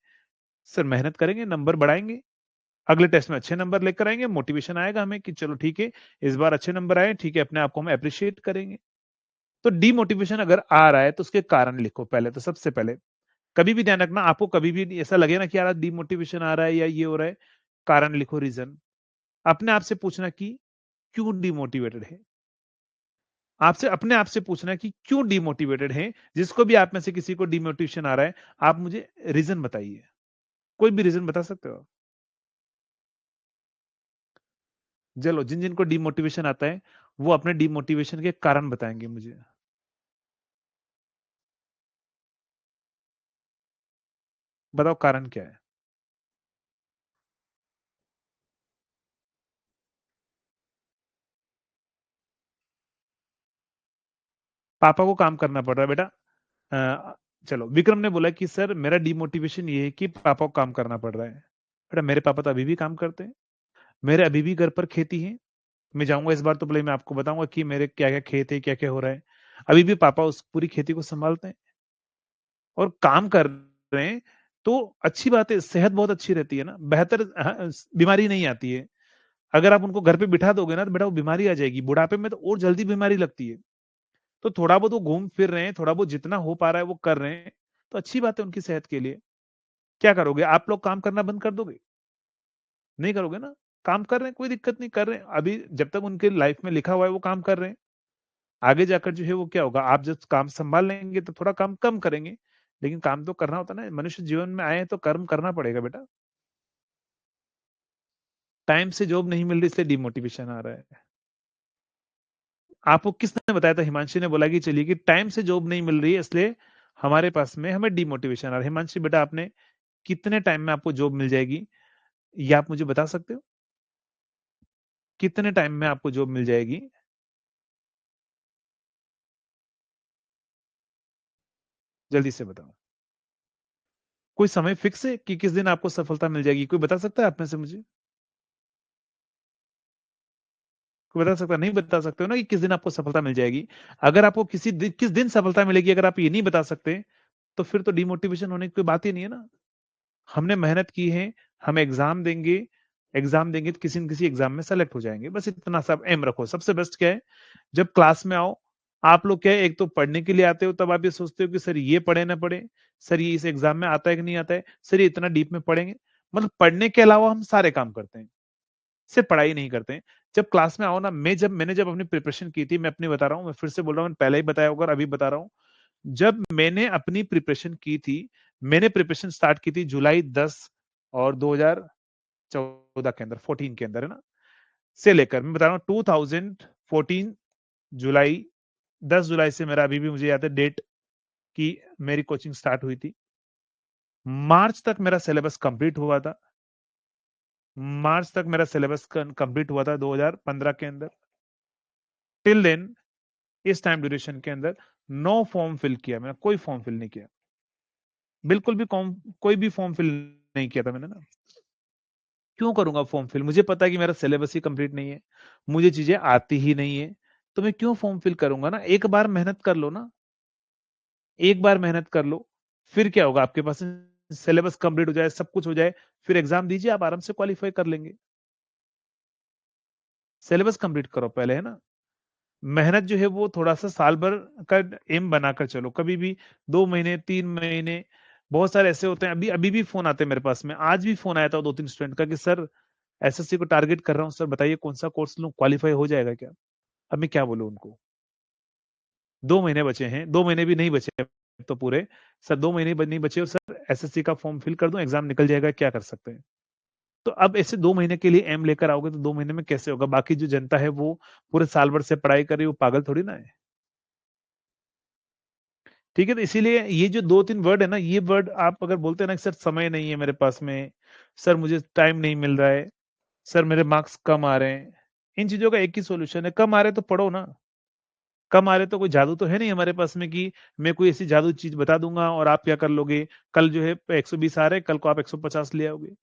सर मेहनत करेंगे, नंबर बढ़ाएंगे, अगले टेस्ट में अच्छे नंबर लेकर आएंगे, मोटिवेशन आएगा हमें कि चलो ठीक है, इस बार अच्छे नंबर आए, ठीक है, अपने आप को हम अप्रिशिएट करेंगे। तो डिमोटिवेशन अगर आ रहा है तो उसके कारण लिखो पहले, तो सबसे पहले कभी भी ध्यान रखना, आपको कभी भी ऐसा लगे ना कि यार डिमोटिवेशन आ रहा है या ये हो रहा है, कारण लिखो, रीजन। अपने आप से पूछना कि क्यों डिमोटिवेटेड है। आपसे अपने आप से पूछना कि क्यों डिमोटिवेटेड है। जिसको भी आप में से किसी को डिमोटिवेशन आ रहा है, आप मुझे रीजन बताइए। कोई भी रीजन बता सकते हो? चलो, जिन जिनको डिमोटिवेशन आता है वो अपने डिमोटिवेशन के कारण बताएंगे मुझे। बताओ कारण क्या है? पापा को काम करना पड़ रहा है बेटा। चलो, विक्रम ने बोला कि सर मेरा डिमोटिवेशन ये है कि पापा को काम करना पड़ रहा है। बेटा, मेरे पापा तो अभी भी काम करते हैं, मेरे अभी भी घर पर खेती है। मैं जाऊंगा इस बार तो पहले मैं आपको बताऊंगा कि मेरे क्या क्या खेत है, क्या क्या हो रहा है। अभी भी पापा उस पूरी खेती को संभालते हैं और काम कर रहे हैं। तो अच्छी बात है, सेहत बहुत अच्छी रहती है ना, बेहतर, बीमारी नहीं आती है। अगर आप उनको घर पे बिठा दोगे ना तो बेटा वो बीमारी आ जाएगी, बुढ़ापे में तो और जल्दी बीमारी लगती है। तो थोड़ा बहुत वो घूम फिर रहे हैं, थोड़ा बहुत जितना हो पा रहा है वो कर रहे हैं, तो अच्छी बात है उनकी सेहत के लिए। क्या करोगे आप लोग, काम करना बंद कर दोगे? नहीं करोगे ना। काम कर रहे हैं, कोई दिक्कत नहीं, कर रहे हैं अभी, जब तक उनके लाइफ में लिखा हुआ है वो काम कर रहे हैं। आगे जाकर जो है वो क्या होगा, आप जब काम संभाल लेंगे तो थोड़ा काम कम करेंगे, लेकिन काम तो करना होता है ना, मनुष्य जीवन में आए हैं तो कर्म करना पड़ेगा बेटा। टाइम से जॉब नहीं मिल रही इसलिए डिमोटिवेशन आ रहा है। आपको किसने बताया था? हिमांशी ने बोला कि चलिए कि टाइम से जॉब नहीं मिल रही है इसलिए हमारे पास में हमें डिमोटिवेशन आ रहा है। हिमांशी बेटा, आपने कितने टाइम में आपको जॉब मिल जाएगी, ये आप मुझे बता सकते हो? कितने टाइम में आपको जॉब मिल जाएगी? जल्दी से बताओ। कोई समय फिक्स है कि किस दिन आपको सफलता मिल जाएगी? कोई बता सकता है आप में से मुझे? कोई बता सकता है? नहीं बता सकते हो ना कि किस दिन आपको सफलता मिल जाएगी। अगर आपको किस दिन सफलता मिलेगी, अगर आप ये नहीं बता सकते, तो फिर तो डिमोटिवेशन होने की कोई बात ही नहीं है ना। हमने मेहनत की है, हम एग्जाम देंगे तो किसी न किसी एग्जाम में सेलेक्ट हो जाएंगे। बस इतना सब एम रखो। सबसे बेस्ट क्या है, जब क्लास में आओ, आप लोग क्या है, एक तो पढ़ने के लिए आते हो, तब आप ये सोचते हो कि सर ये पढ़े ना पढ़े, सर ये इस एग्जाम में आता है कि नहीं आता है, सर ये इतना डीप में पढ़ेंगे। मतलब पढ़ने के अलावा हम सारे काम करते हैं, सिर्फ पढ़ाई नहीं करते हैं। जब क्लास में आओ ना, मैंने जब अपनी प्रिपरेशन की थी, मैं अपनी बता रहा हूँ, मैं फिर से बोल रहा हूँ, मैंने पहले ही बताया होगा और अभी बता रहा हूँ। जब मैंने अपनी प्रिपरेशन की थी, मैंने प्रिपरेशन स्टार्ट की थी जुलाई 10 और 2014 के अंदर, 14 के अंदर, है ना, से लेकर मैं बता रहा हूँ 2014 जुलाई, 10 जुलाई से मेरा अभी भी मुझे याद है डेट की मेरी कोचिंग स्टार्ट हुई थी। मार्च तक मेरा सिलेबस कंप्लीट हुआ था। मार्च तक मेरा सिलेबस कंप्लीट हुआ था 2015 के अंदर। टिल देन, इस टाइम ड्यूरेशन के अंदर नो फॉर्म फिल किया मैंने, कोई फॉर्म फिल नहीं किया, बिल्कुल भी कोई भी फॉर्म फिल नहीं किया था मैंने ना। क्यों करूंगा फॉर्म फिल? मुझे पता है कि मेरा सिलेबस ही कंप्लीट नहीं है, मुझे चीजें आती ही नहीं है, तो मैं क्यों फॉर्म फिल करूंगा ना। एक बार मेहनत कर लो ना, एक बार मेहनत कर लो, फिर क्या होगा, आपके पास सिलेबस कंप्लीट हो जाए, सब कुछ हो जाए, फिर एग्जाम दीजिए, आप आराम से क्वालिफाई कर लेंगे। सिलेबस कंप्लीट करो पहले, है ना। मेहनत जो है वो थोड़ा सा साल भर का एम बनाकर चलो, कभी भी 2 महीने 3 महीने। बहुत सारे ऐसे होते हैं, अभी अभी भी फोन आते हैं मेरे पास में, आज भी फोन आया था 2-3 स्टूडेंट का कि सर एसएससी को टारगेट कर रहा हूँ, सर बताइए कौन सा कोर्स लूं, क्वालिफाई हो जाएगा क्या? अब मैं क्या बोलूं उनको? 2 महीने बचे हैं, 2 महीने भी नहीं बचे हैं तो पूरे, सर 2 महीने नहीं बचे और सर एसएससी का फॉर्म फिल कर दूं, एग्जाम निकल जाएगा, क्या कर सकते हैं? तो अब ऐसे 2 महीने के लिए एम लेकर आओगे तो 2 महीने में कैसे होगा? बाकी जो जनता है वो पूरे साल भर से पढ़ाई कर रही है, वो पागल थोड़ी ना है। ठीक है, तो इसीलिए ये जो 2-3 वर्ड है ना, ये वर्ड आप अगर बोलते हैं ना कि सर समय नहीं है मेरे पास में, सर मुझे टाइम नहीं मिल रहा है, सर मेरे मार्क्स कम आ रहे हैं, इन चीजों का एक ही सॉल्यूशन है, कम आ रहे तो पढ़ो ना। कम आ रहे तो कोई जादू तो है नहीं हमारे पास में कि मैं कोई ऐसी जादू चीज बता दूंगा और आप क्या कर लोगे, कल जो है 120 आ रहे, कल को आप 150 ले आओगे।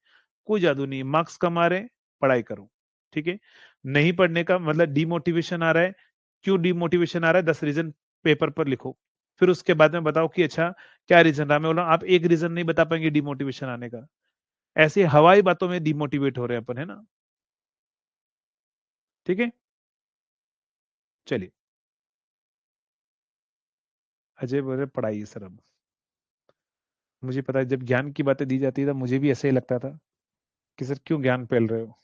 कोई जादू नहीं, मार्क्स कम आ रहे हैं, पढ़ाई करो। ठीक है, नहीं पढ़ने का मतलब डिमोटिवेशन आ रहा है, क्यों डिमोटिवेशन आ रहा है, 10 रीजन पेपर पर लिखो, फिर उसके बाद में बताओ कि अच्छा क्या रीजन रहा। मैं बोला आप एक रीजन नहीं बता पाएंगे डिमोटिवेशन आने का, ऐसे हवाई बातों में डिमोटिवेट हो रहे हैं अपन, है ना। ठीक है, चलिए। अजय बोल रहे पढ़ाई सर, अब मुझे पता है जब ज्ञान की बातें दी जाती है तो मुझे भी ऐसे ही लगता था कि सर क्यों ज्ञान फैल रहे हो,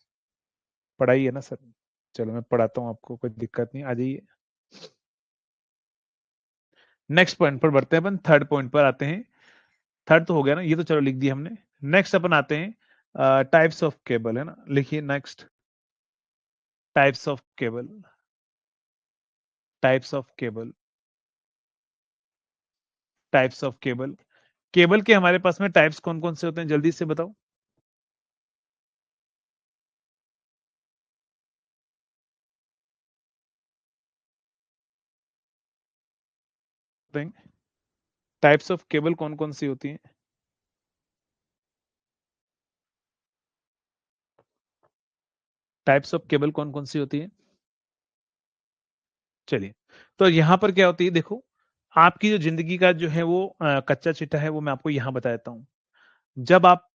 पढ़ाई है ना सर। चलो मैं पढ़ाता हूँ आपको, कोई दिक्कत नहीं, आ जाइए। नेक्स्ट पॉइंट पर बढ़ते हैं, अपन थर्ड पॉइंट पर आते हैं। थर्ड तो हो गया ना, ये तो चलो लिख दिया हमने। नेक्स्ट अपन आते हैं टाइप्स ऑफ केबल, है ना, लिखिए next. Types of cable, types of cable, types of cable. Cable के हमारे पास में टाइप्स कौन कौन से होते हैं, जल्दी से बताओ। टाइप्स ऑफ केबल कौन कौन सी होती हैं? टाइप्स ऑफ केबल कौन कौन सी होती है? चलिए, तो यहां पर क्या होती है, देखो, आपकी जो जिंदगी का जो है वो कच्चा चिट्ठा है, वो मैं आपको यहां बता देता हूँ। जब आप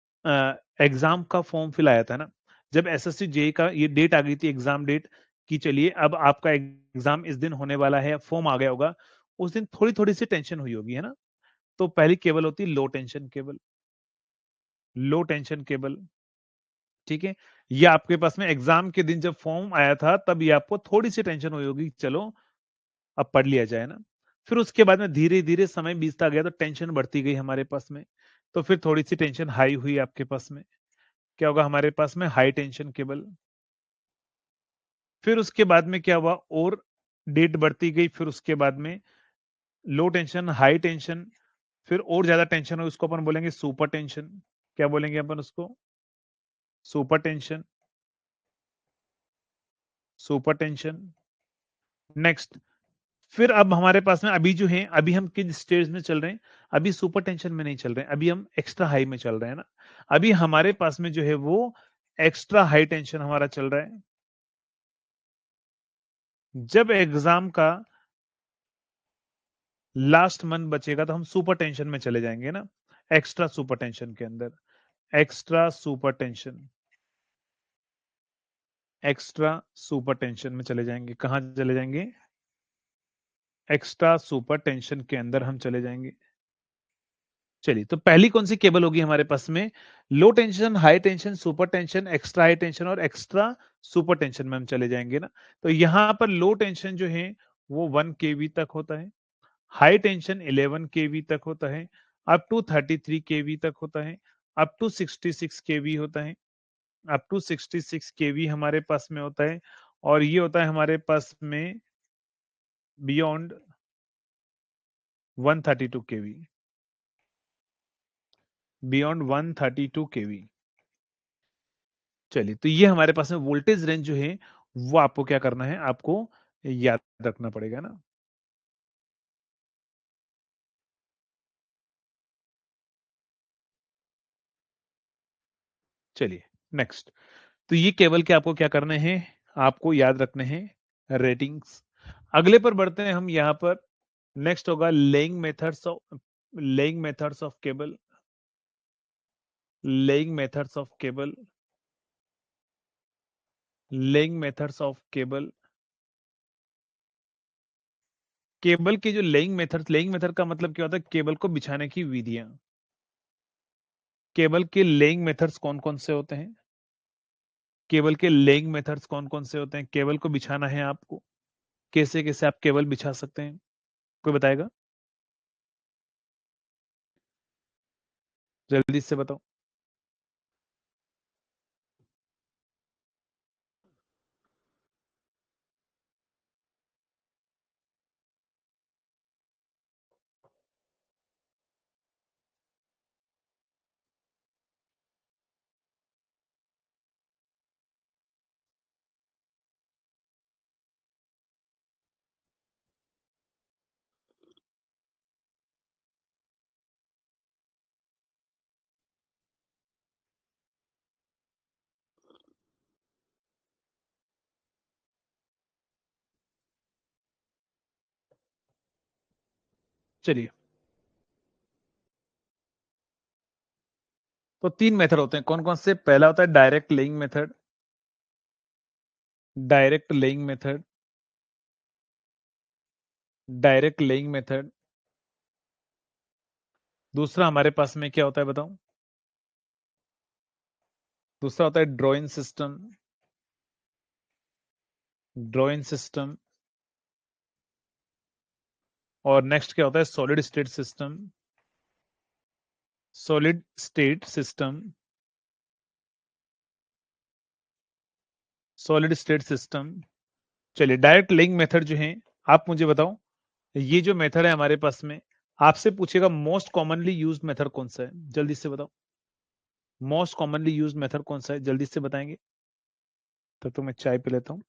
एग्जाम का फॉर्म फिल आया था ना, जब एसएससी जेई का ये डेट आ गई थी, एग्जाम डेट की, चलिए अब आपका एग्जाम इस दिन होने वाला है, फॉर्म आ गया होगा, उस दिन थोड़ी थोड़ी सी टेंशन हुई होगी, है ना। तो पहली केबल होती है लो टेंशन केबल, लो टेंशन केबल। ठीक है, ये आपके पास में एग्जाम के दिन जब फॉर्म आया था, तब ये आपको थोड़ी सी टेंशन हुई होगी, चलो अब पढ़ लिया जाए ना। फिर उसके बाद में धीरे धीरे समय बीतता गया तो टेंशन बढ़ती गई हमारे पास में, तो फिर थोड़ी सी टेंशन हाई हुई आपके पास में, क्या होगा हमारे पास में, हाई टेंशन केबल। फिर उसके बाद में क्या हुआ, और डेट बढ़ती गई, फिर उसके बाद में लो टेंशन, हाई टेंशन, फिर और ज्यादा टेंशन हो उसको अपन बोलेंगे सुपर टेंशन। क्या बोलेंगे अपन उसको? Super tension, super tension. Next, फिर अब हमारे पास में अभी जो है, अभी हम किस स्टेज में चल रहे हैं? अभी सुपर टेंशन में नहीं चल रहे हैं, अभी हम एक्स्ट्रा हाई में चल रहे हैं ना। अभी हमारे पास में जो है वो एक्स्ट्रा हाई टेंशन हमारा चल रहा है। जब एग्जाम का लास्ट मंथ बचेगा तो हम सुपर टेंशन में चले जाएंगे ना, एक्स्ट्रा सुपर टेंशन के अंदर। Extra super tension, extra super tension में चले जाएंगे। कहां चले जाएंगे? एक्स्ट्रा सुपर टेंशन के अंदर हम चले जाएंगे। चलिए, तो पहली कौन सी केबल होगी हमारे पास में? Low tension, high tension, super tension, extra high tension और एक्स्ट्रा सुपर टेंशन में हम चले जाएंगे ना। तो यहां पर लो टेंशन जो है वो 1 केवी तक होता है, हाई टेंशन 11 केवी तक होता है, अप टू 33 केवी तक होता है, अप टू 66 केवी होता है, अप टू 66 केवी हमारे पास में होता है। और ये होता है हमारे पास में बियॉन्ड 132 केवी, बियॉन्ड 132 केवी। चलिए, तो ये हमारे पास में वोल्टेज रेंज जो है वो आपको क्या करना है, आपको याद रखना पड़ेगा ना। चलिए, नेक्स्ट, तो ये केवल के आपको क्या करने हैं, आपको याद रखने हैं रेटिंग्स। अगले पर बढ़ते हैं हम यहां पर। नेक्स्ट होगा laying methods of, laying methods of cable, laying methods of cable, laying methods of cable. Cable के जो लेइंग मेथड, लेइंग मेथड का मतलब क्या होता है? केबल को बिछाने की विधियां। केबल के लेइंग मेथड्स कौन कौन से होते हैं? केबल के लेइंग मेथड्स कौन कौन से होते हैं? केबल को बिछाना है आपको, कैसे कैसे आप केबल बिछा सकते हैं? कोई बताएगा? जल्दी से बताओ। चलिए, तो 3 मेथड होते हैं, कौन कौन से? पहला होता है direct laying method, direct laying method, direct laying method. दूसरा हमारे पास में क्या होता है बताओ? दूसरा होता है ड्रॉइंग सिस्टम, ड्रॉइंग सिस्टम। और नेक्स्ट क्या होता है? Solid state system, solid state system, solid state system. चलिए, डायरेक्ट लिंक मेथड जो है, आप मुझे बताओ, ये जो मेथड है हमारे पास में, आपसे पूछेगा मोस्ट कॉमनली यूज्ड मेथड कौन सा है, जल्दी से बताओ। मोस्ट कॉमनली यूज्ड मेथड कौन सा है, जल्दी से बताएंगे। तो मैं चाय पी लेता हूँ।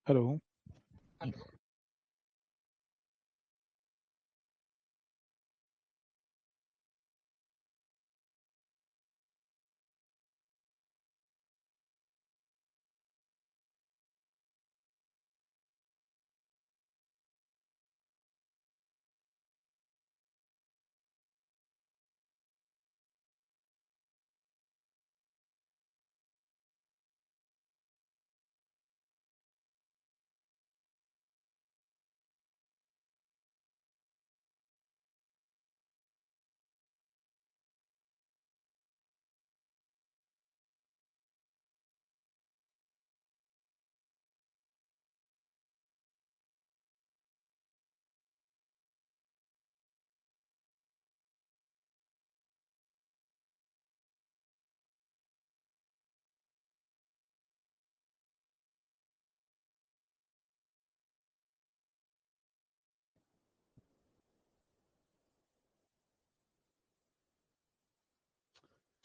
हेलो।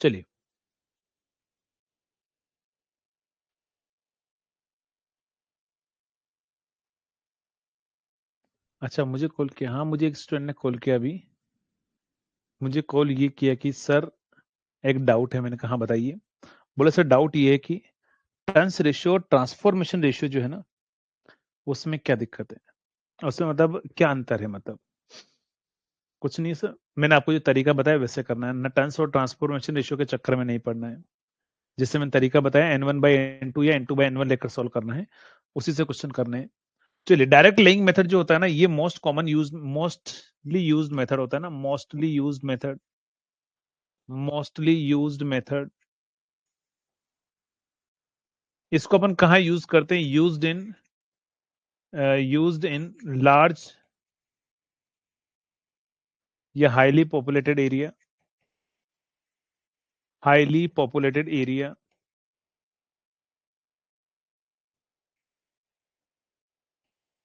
चलिए, अच्छा मुझे कॉल किया, हाँ मुझे एक स्टूडेंट ने कॉल किया अभी, मुझे कॉल ये किया कि सर एक डाउट है। मैंने कहा हाँ, बताइए। बोले सर डाउट ये है कि टर्न्स रेशियो और ट्रांसफॉर्मेशन रेशियो जो है ना, उसमें क्या दिक्कत है, उसमें मतलब क्या अंतर है, मतलब कुछ नहीं सर, मैंने आपको जो तरीका बताया वैसे करना है ना, टर्न्स और ट्रांसफॉर्मेशन रेशियो के चक्कर में नहीं पड़ना है। जिससे मैंने तरीका बताया n1/n2 या n2/n1 लेकर सॉल्व करना है, उसी से क्वेश्चन करने हैं। चलिए, डायरेक्ट लेइंग मेथड जो होता है ना, ये most common use, mostly used method होता है ना, mostly used method, mostly used method. इसको अपन कहाँ यूज करते हैं, यूज्ड इन लार्ज या highly populated area, highly populated area.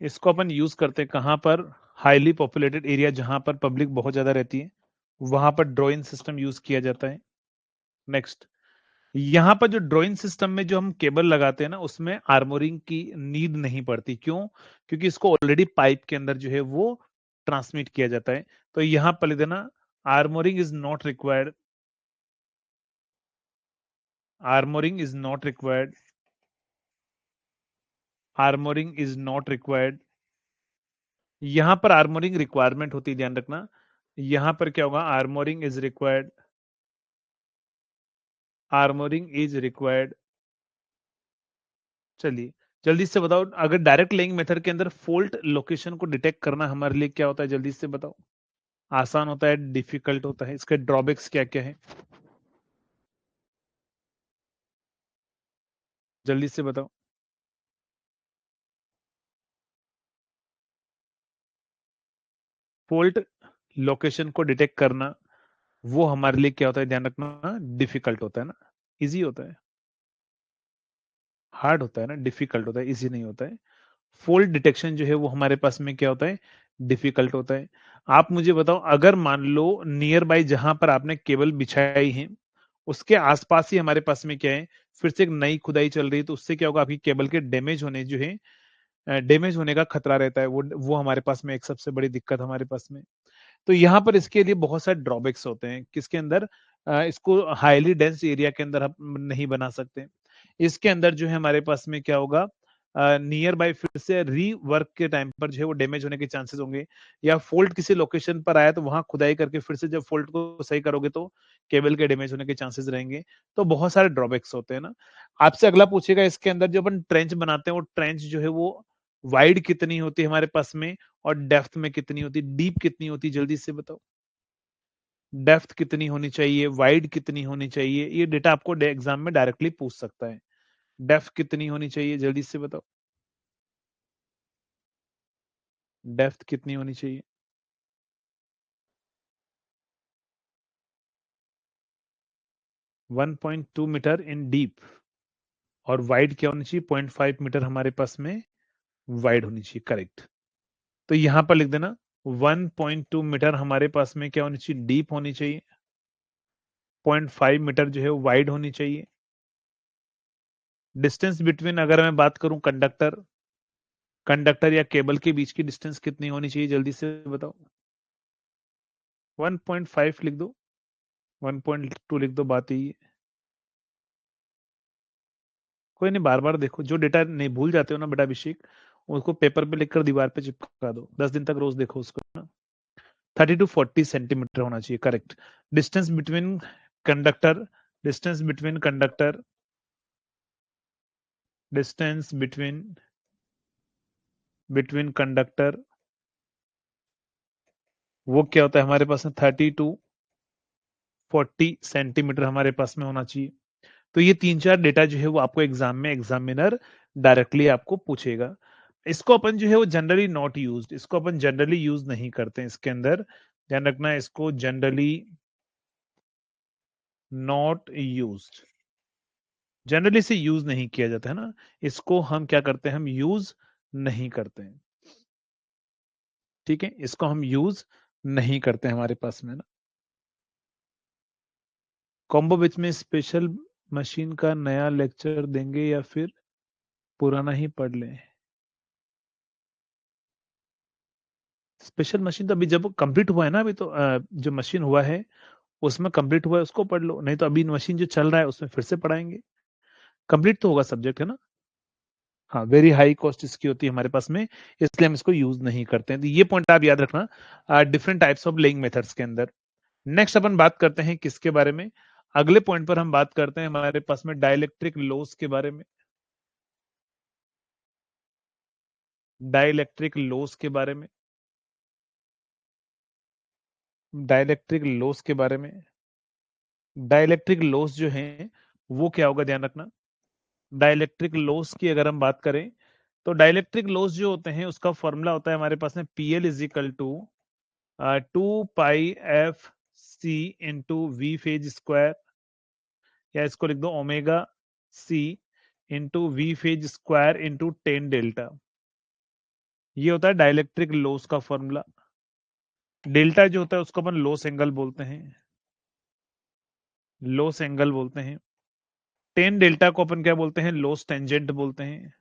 इसको अपन यूज करते हैं कहाँ पर, हाईली पॉपुलेटेड एरिया, जहां पर पब्लिक बहुत ज्यादा रहती है, वहां पर ड्रॉइंग सिस्टम यूज किया जाता है। नेक्स्ट, यहाँ पर जो ड्रॉइंग सिस्टम में जो हम केबल लगाते हैं ना, उसमें आर्मोरिंग की नीड नहीं पड़ती। क्यों? क्योंकि इसको ऑलरेडी पाइप के अंदर जो है वो ट्रांसमिट किया जाता है। तो यहाँ पर लिख देना, armouring is not required, armouring is not required, armouring is not required. यहां पर आर्मोरिंग रिक्वायरमेंट होती है, ध्यान रखना। यहां पर क्या होगा, आर्मोरिंग is required, armouring is required. चलिए, जल्दी से बताओ, अगर डायरेक्ट लेइंग मेथड के अंदर फोल्ट लोकेशन को डिटेक्ट करना हमारे लिए क्या होता है, जल्दी से बताओ। आसान होता है, डिफिकल्ट होता है, इसके ड्रॉबैक्स क्या क्या है, जल्दी से बताओ। फोल्ट लोकेशन को डिटेक्ट करना, वो हमारे लिए क्या होता है, ध्यान रखना, डिफिकल्ट होता है ना, इजी होता है, हार्ड होता है ना, डिफिकल्ट होता है, इजी नहीं होता है। फोल्ट डिटेक्शन जो है वो हमारे पास में क्या होता है, डिफिकल्ट होता है। आप मुझे बताओ, अगर मान लो नियर बाय जहां पर आपने केबल बिछाई है, उसके आसपास ही हमारे पास में क्या है, फिर से एक नई खुदाई चल रही है, तो उससे क्या होगा, आपकी केबल के डैमेज होने जो है, डैमेज होने का खतरा रहता है। वो हमारे पास में एक सबसे बड़ी दिक्कत हमारे पास में। तो यहाँ पर इसके लिए बहुत सारे ड्रॉबैक्स होते हैं, किसके अंदर, इसको हाईली डेंस एरिया के अंदर हम नहीं बना सकते। इसके अंदर जो है हमारे पास में क्या होगा, नियर बाय फिर से रीवर्क के टाइम पर जो है वो डैमेज होने के चांसेस होंगे, या फोल्ट किसी लोकेशन पर आया तो वहां खुदाई करके फिर से जब फोल्ट को सही करोगे तो केबल के डैमेज होने के चांसेस रहेंगे। तो बहुत सारे ड्रॉबैक्स होते हैं ना। आपसे अगला पूछेगा, इसके अंदर जो अपन ट्रेंच बनाते हैं, वो ट्रेंच जो है वो वाइड कितनी होती है हमारे पास में, और डेप्थ में कितनी होती, डीप कितनी होती, जल्दी से बताओ। डेप्थ कितनी होनी चाहिए, वाइड कितनी होनी चाहिए, ये डेटा आपको एग्जाम में डायरेक्टली पूछ सकता है। डेप्थ कितनी होनी चाहिए, जल्दी से बताओ, डेप्थ कितनी होनी चाहिए। 1.2 मीटर इन डीप, और वाइड क्या होनी चाहिए, 0.5 मीटर हमारे पास में वाइड होनी चाहिए, करेक्ट। तो यहां पर लिख देना, 1.2 मीटर हमारे पास में क्या होनी चाहिए, डीप होनी चाहिए, 0.5 मीटर जो है वाइड होनी चाहिए। डिस्टेंस बिटवीन, अगर मैं बात करूं कंडक्टर, कंडक्टर या केबल के बीच की डिस्टेंस कितनी होनी चाहिए, जल्दी से बताओ। 1.5 लिख दो, 1.2 लिख दो, बात यही है। कोई नहीं, बार बार देखो, जो डेटा नहीं भूल जाते हो ना बेटा अभिषेक, उसको पेपर पे लिखकर दीवार पे चिपका दो, 10 दिन तक रोज देखो उसको ना। 30 to 40 सेंटीमीटर होना चाहिए, correct. Distance between conductor, distance between conductor, distance between, between conductor, वो क्या होता है हमारे पास में, 30 to 40 सेंटीमीटर हमारे पास में होना चाहिए। तो ये तीन चार डेटा जो है वो आपको एग्जाम में एग्जामिनर डायरेक्टली आपको पूछेगा। इसको अपन जो है वो जनरली नॉट यूज्ड, इसको अपन जनरली यूज नहीं करते हैं इसके अंदर, ध्यान रखना, इसको जनरली नॉट यूज्ड, जनरली से यूज नहीं किया जाता है ना, इसको हम क्या करते हैं, हम यूज नहीं करते हैं। ठीक है, इसको हम यूज नहीं करते हैं हमारे पास में ना। कॉम्बो बिच में स्पेशल मशीन का नया लेक्चर देंगे या फिर पुराना ही पढ़ लें? स्पेशल मशीन तो अभी जब कंप्लीट हुआ है ना, अभी तो जो मशीन हुआ है उसमें कंप्लीट हुआ है उसको पढ़ लो, नहीं तो अभी मशीन जो चल रहा है उसमें फिर से पढ़ाएंगे। कंप्लीट तो होगा सब्जेक्ट, है ना। हाँ, वेरी हाई कॉस्ट इसकी होती है हमारे पास में, इसलिए हम इसको यूज नहीं करते हैं। तो ये पॉइंट आप याद रखना different types of laying methods के अंदर। नेक्स्ट अपन बात करते हैं किसके बारे में, अगले पॉइंट पर हम बात करते हैं हमारे पास में डाइलेक्ट्रिक लॉस के बारे में। डाइलेक्ट्रिक लॉस के बारे में, डाइलेक्ट्रिक लॉस के बारे में। डाइलेक्ट्रिक लॉस जो है वो क्या होगा, ध्यान रखना। डाइलेक्ट्रिक लॉस की अगर हम बात करें तो डाइलेक्ट्रिक लॉस जो होते हैं उसका फॉर्मूला होता है हमारे पास में PL is equal to 2 pi f c into V phase square, या इसको लिख दो omega c into V phase square into 10 delta. ये होता है डाइलेक्ट्रिक लॉस का फॉर्मूला। डेल्टा जो होता है उसको अपन लॉस एंगल बोलते हैं, लॉस एंगल बोलते हैं। 10 डेल्टा को अपन क्या बोलते हैं, लॉस टेंजेंट बोलते हैं,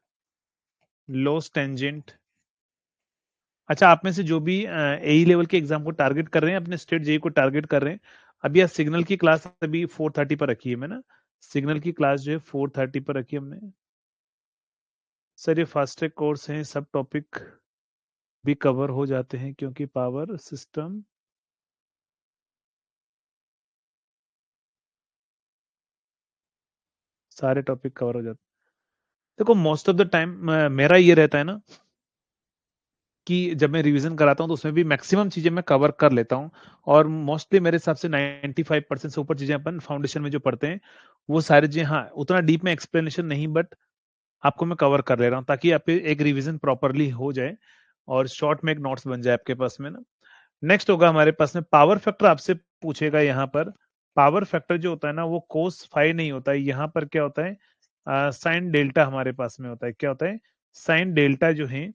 लॉस टेंजेंट। अच्छा, आप में से जो भी AE लेवल के एग्जाम को टारगेट कर रहे हैं, अपने स्टेट जेई को टारगेट कर रहे हैं, अभी यह सिग्नल की क्लास अभी 4:30 पर रखी है मैंने, सिग्नल की क्लास जो है 4:30 पर रखी है हमने। सर ये फास्ट ट्रैक कोर्स है, सब टॉपिक भी कवर हो जाते हैं क्योंकि पावर सिस्टम सारे टॉपिक कवर हो जाते हैं। देखो मोस्ट ऑफ द टाइम मेरा ये रहता है ना कि जब मैं रिवीजन कराता हूँ तो उसमें भी मैक्सिमम चीजें मैं कवर कर लेता हूँ, और मोस्टली मेरे हिसाब से 95% से ऊपर चीजें अपन फाउंडेशन में जो पढ़ते हैं वो सारी चीजें, हाँ उतना डीप में एक्सप्लेनेशन नहीं, बट आपको मैं कवर कर ले रहा हूँ ताकि आप एक रिवीजन प्रॉपरली हो जाए और शॉर्ट में एक नोट्स बन जाए आपके पास में ना। नेक्स्ट होगा हमारे पास में पावर फैक्टर, आपसे पूछेगा यहाँ पर। पावर फैक्टर जो होता है ना वो कोस फाई नहीं होता है, यहाँ पर क्या होता है साइन डेल्टा हमारे पास में होता है। क्या होता है, साइन डेल्टा जो है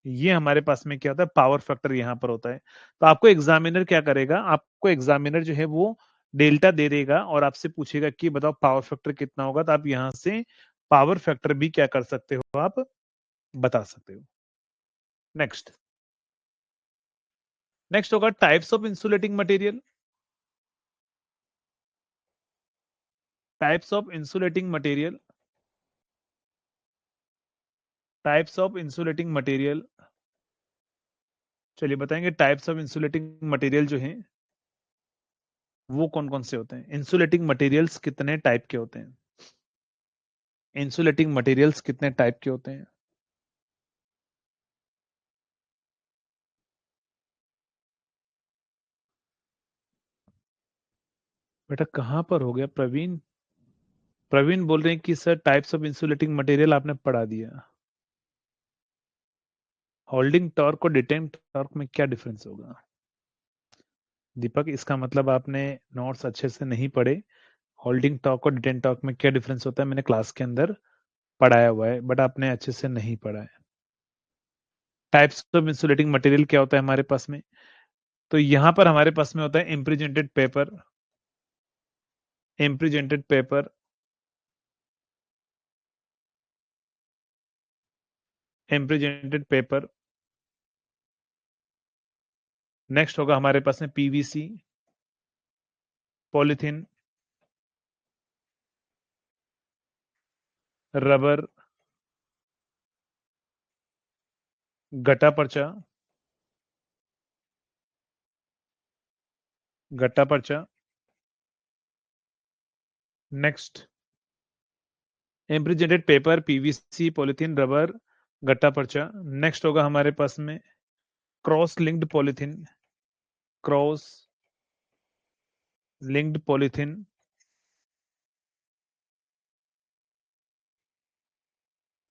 ये हमारे पास में क्या होता है, पावर फैक्टर यहाँ पर होता है। तो आपको एग्जामिनर क्या करेगा, आपको एग्जामिनर जो है वो डेल्टा दे देगा और आपसे पूछेगा कि बताओ पावर फैक्टर कितना होगा, तो आप यहाँ से पावर फैक्टर भी क्या कर सकते हो, आप बता सकते हो। नेक्स्ट, नेक्स्ट होगा types of insulating material. Types of insulating material, types of insulating material. चलिए बताएंगे टाइप्स ऑफ इंसुलेटिंग मटेरियल जो हैं वो कौन कौन से होते हैं। इंसुलेटिंग मटेरियल्स कितने टाइप के होते हैं, इंसुलेटिंग मटेरियल्स कितने टाइप के होते हैं। बेटा कहां पर हो गया प्रवीण, प्रवीण बोल रहे हैं कि sir types of insulating material आपने पढ़ा दिया। होल्डिंग टॉर्क और डिटेंट टॉर्क में क्या डिफरेंस होगा। दीपक इसका मतलब आपने नोट्स अच्छे से नहीं पढ़े। होल्डिंग टॉर्क और डिटेंट टॉर्क में क्या डिफरेंस होता है मैंने क्लास के अंदर पढ़ाया हुआ है, बट आपने अच्छे से नहीं पढ़ा है। टाइप्स ऑफ इंसुलेटिंग मटेरियल क्या होता है हमारे पास में, तो यहां पर हमारे पास में होता है इम्प्रीजेंटेड पेपर, इम्प्रीजेंटेड पेपर, इम्प्रीजेंटेड पेपर। नेक्स्ट होगा हमारे पास में PVC, polythene, rubber, gutta percha, gutta percha. Next, impregnated paper, PVC, polythene, rubber, gutta percha. Next होगा हमारे पास में cross linked polythene, cross linked polythene,